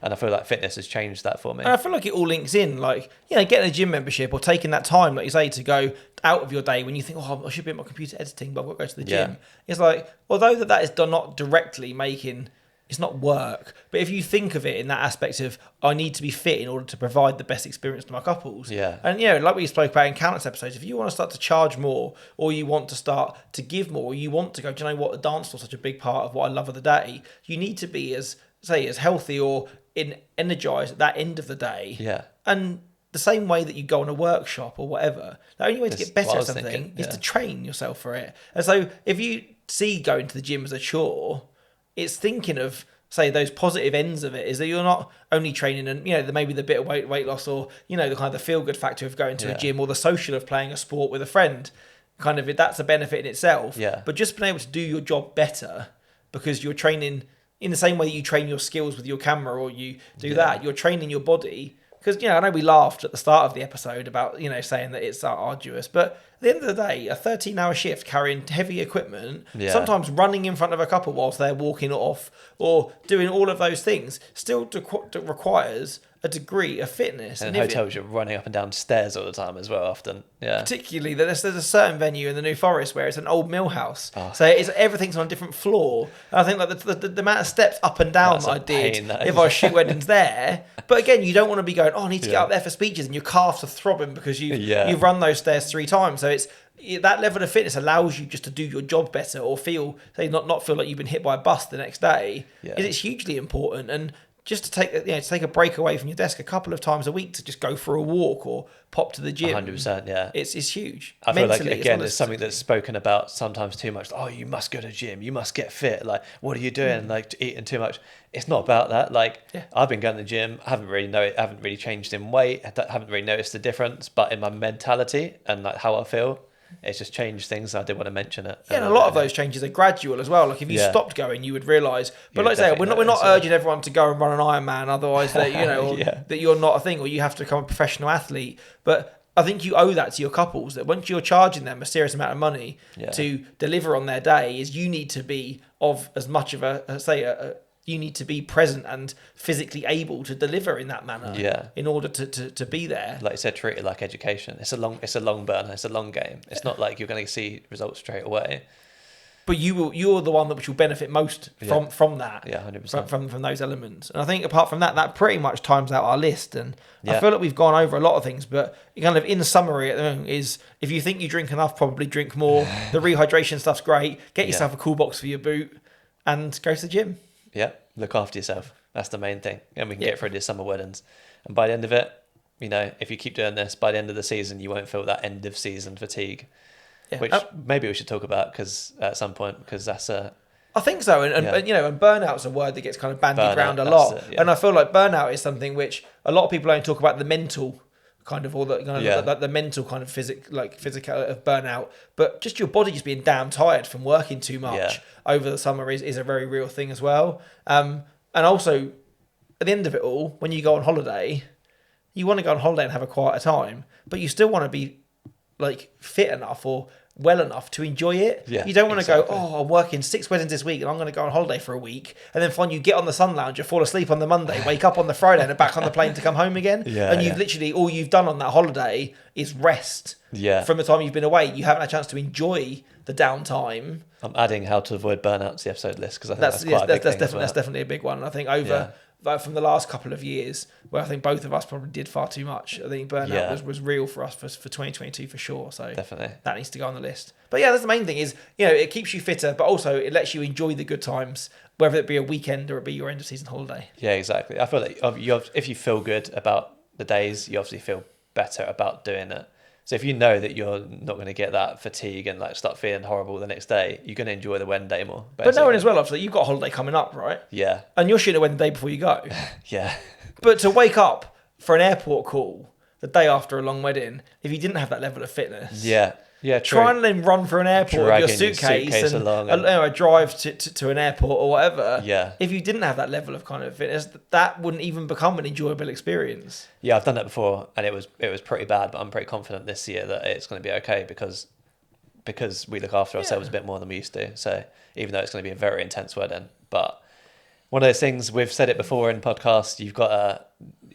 [SPEAKER 1] and I feel like fitness has changed that for me.
[SPEAKER 2] And I feel like it all links in, like, getting a gym membership or taking that time, like you say, to go out of your day when you think, I should be at my computer editing, but I've got to go to the gym. It's like, although that is not directly making, it's not work, but if you think of it in that aspect of, I need to be fit in order to provide the best experience to my couples. And like we spoke about in countless episodes, if you want to start to charge more, or you want to start to give more, or you want to go, do you know what, the dance floor is such a big part of what I love of the day, you need to be as healthy or energized at that end of the day. And the same way that you go on a workshop or whatever, the only way to get better at something is to train yourself for it. And so if you see going to the gym as a chore, it's thinking of, say, those positive ends of it, is that you're not only training and, maybe the bit of weight loss, or, the kind of the feel-good factor of going to a gym, or the social of playing a sport with a friend, kind of, that's a benefit in itself. But just being able to do your job better, because you're training in the same way that you train your skills with your camera, or you do that, you're training your body. Because, I know we laughed at the start of the episode about, saying that it's arduous, but at the end of the day, a 13-hour shift carrying heavy equipment, sometimes running in front of a couple whilst they're walking off, or doing all of those things, still requires a degree of fitness.
[SPEAKER 1] And in hotels, you're running up and down stairs all the time as well, often.
[SPEAKER 2] Particularly, there's a certain venue in the New Forest where it's an old mill house. So everything's on a different floor. And I think like the amount of steps up and down that I did if I shoot weddings there. But again, you don't want to be going, I need to get up there for speeches, and your calves are throbbing because you've run those stairs 3 times. So it's that level of fitness allows you just to do your job better, or not feel like you've been hit by a bus the next day. It's hugely important. And just to take a break away from your desk a couple of times a week to just go for a walk or pop to the gym.
[SPEAKER 1] 100%, yeah.
[SPEAKER 2] It's huge.
[SPEAKER 1] I feel like, again, it's something that's spoken about sometimes too much. Oh, you must go to the gym. You must get fit. Like, what are you doing? Like, eating too much. It's not about that. Like, I've been going to the gym. I haven't really changed in weight. I haven't really noticed the difference. But in my mentality and like how I feel, it's just changed things. I did want to mention it.
[SPEAKER 2] Yeah, and a lot of those changes are gradual as well. Like if you stopped going, you would realise. But like I say, we're not urging everyone to go and run an Ironman. Otherwise, that that you're not a thing, or you have to become a professional athlete. But I think you owe that to your couples. That once you're charging them a serious amount of money to deliver on their day, is you need to be of as much of you need to be present and physically able to deliver in that manner in order to be there.
[SPEAKER 1] Like you said, treat it like education. It's a long burner. It's a long game. It's not like you're going to see results straight away. But
[SPEAKER 2] you're the one that which will benefit most from that.
[SPEAKER 1] Yeah, 100%.
[SPEAKER 2] From those elements. And I think apart from that pretty much times out our list. And I feel like we've gone over a lot of things, but kind of in summary at the moment is if you think you drink enough, probably drink more. The rehydration stuff's great. Get yourself a cool box for your boot and go to the gym.
[SPEAKER 1] Yeah, look after yourself. That's the main thing. And we can get through these summer weddings. And by the end of it, if you keep doing this, by the end of the season, you won't feel that end of season fatigue, which maybe we should talk about at some point, because that's a...
[SPEAKER 2] I think so. And burnout's a word that gets kind of bandied around a lot. And I feel like burnout is something which a lot of people only talk about the mental kind of, or the mental kind of physical of burnout, but just your body just being damn tired from working too much over the summer is a very real thing as well. And also at the end of it all, when you go on holiday, you want to go on holiday and have a quieter time, but you still want to be like fit enough or well enough to enjoy it. You don't want to go, I'm working 6 weddings this week and I'm going to go on holiday for a week, and then find you get on the sun lounger, fall asleep on the Monday, wake up on the Friday and are back on the plane to come home again. And you've literally, all you've done on that holiday is rest from the time you've been away. You haven't had a chance to enjoy the downtime.
[SPEAKER 1] I'm adding how to avoid burnout to the episode list, because I think that's quite a big thing as well.
[SPEAKER 2] That's definitely a big one. I think from the last couple of years, where I think both of us probably did far too much. I think burnout was real for us for 2022 for sure. So
[SPEAKER 1] definitely
[SPEAKER 2] that needs to go on the list. But yeah, that's the main thing is, it keeps you fitter, but also it lets you enjoy the good times, whether it be a weekend or it be your end of season holiday. Yeah,
[SPEAKER 1] exactly. I feel like if you feel good about the days, you obviously feel better about doing it. So if you know that you're not going to get that fatigue and like start feeling horrible the next day, you're going to enjoy the wedding day more. Basically.
[SPEAKER 2] But knowing as well, obviously, you've got a holiday coming up, right?
[SPEAKER 1] Yeah.
[SPEAKER 2] And you're shooting a wedding day before you go.
[SPEAKER 1] Yeah.
[SPEAKER 2] But to wake up for an airport call the day after a long wedding, if you didn't have that level of fitness...
[SPEAKER 1] Yeah, true.
[SPEAKER 2] Try and then run for an airport with your suitcase and a drive to an airport or whatever.
[SPEAKER 1] Yeah.
[SPEAKER 2] If you didn't have that level of kind of fitness, that wouldn't even become an enjoyable experience.
[SPEAKER 1] Yeah, I've done that before and it was pretty bad, but I'm pretty confident this year that it's going to be okay because we look after ourselves a bit more than we used to. So even though it's going to be a very intense wedding, but one of those things, we've said it before in podcasts, you've got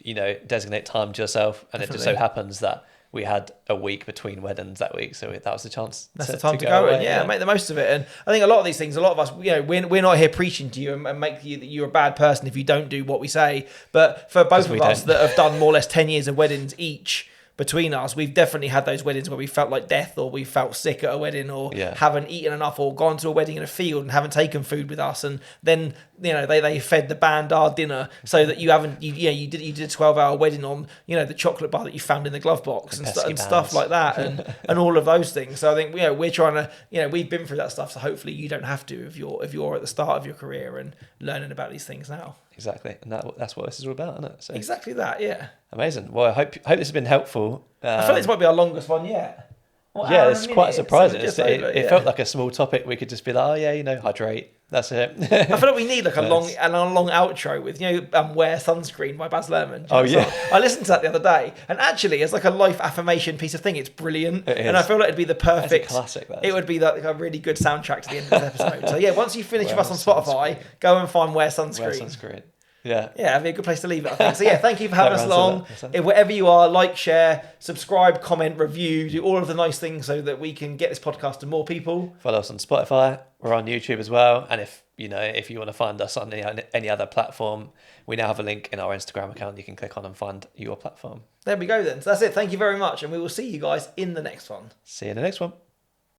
[SPEAKER 1] to, designate time to yourself, and Definitely. It just so happens that we had a week between weddings that week, so that was the chance.
[SPEAKER 2] That's the time to go away. And make the most of it. And I think a lot of these things, a lot of us, we're not here preaching to you and make you that you're a bad person if you don't do what we say. But for both of us that have done more or less 10 years of weddings each between us, we've definitely had those weddings where we felt like death, or we felt sick at a wedding, or haven't eaten enough, or gone to a wedding in a field and haven't taken food with us, and then they fed the band our dinner so that you did a 12-hour wedding on the chocolate bar that you found in the glove box and stuff like that, and all of those things. So I think we're trying to we've been through that stuff, so hopefully you don't have to if you're at the start of your career and learning about these things now.
[SPEAKER 1] Exactly, and that's what this is all about, isn't it? So.
[SPEAKER 2] Exactly that, yeah.
[SPEAKER 1] Amazing. Well, I hope this has been helpful.
[SPEAKER 2] I feel like this might be our longest one yet.
[SPEAKER 1] It's quite surprising. It felt like a small topic. We could just be like, hydrate. That's it.
[SPEAKER 2] I feel like we need like a long outro with Wear Sunscreen by Baz Luhrmann.
[SPEAKER 1] Oh yeah,
[SPEAKER 2] I listened to that the other day, and actually, it's like a life affirmation piece of thing. It's brilliant, and I feel like it'd be the perfect
[SPEAKER 1] classic.
[SPEAKER 2] It would be like a really good soundtrack to the end of this episode. So yeah, once you finish with us on Spotify, go and find Wear Sunscreen.
[SPEAKER 1] Wear Sunscreen. Yeah,
[SPEAKER 2] that'd be a good place to leave it, I think. So yeah, thank you for having us along. Wherever you are, like, share, subscribe, comment, review, do all of the nice things so that we can get this podcast to more people.
[SPEAKER 1] Follow us on Spotify. We're on YouTube as well. And if you want to find us on any other platform, we now have a link in our Instagram account you can click on and find your platform.
[SPEAKER 2] There we go then. So that's it. Thank you very much, and we will see you guys in the next one.
[SPEAKER 1] See you in the next one.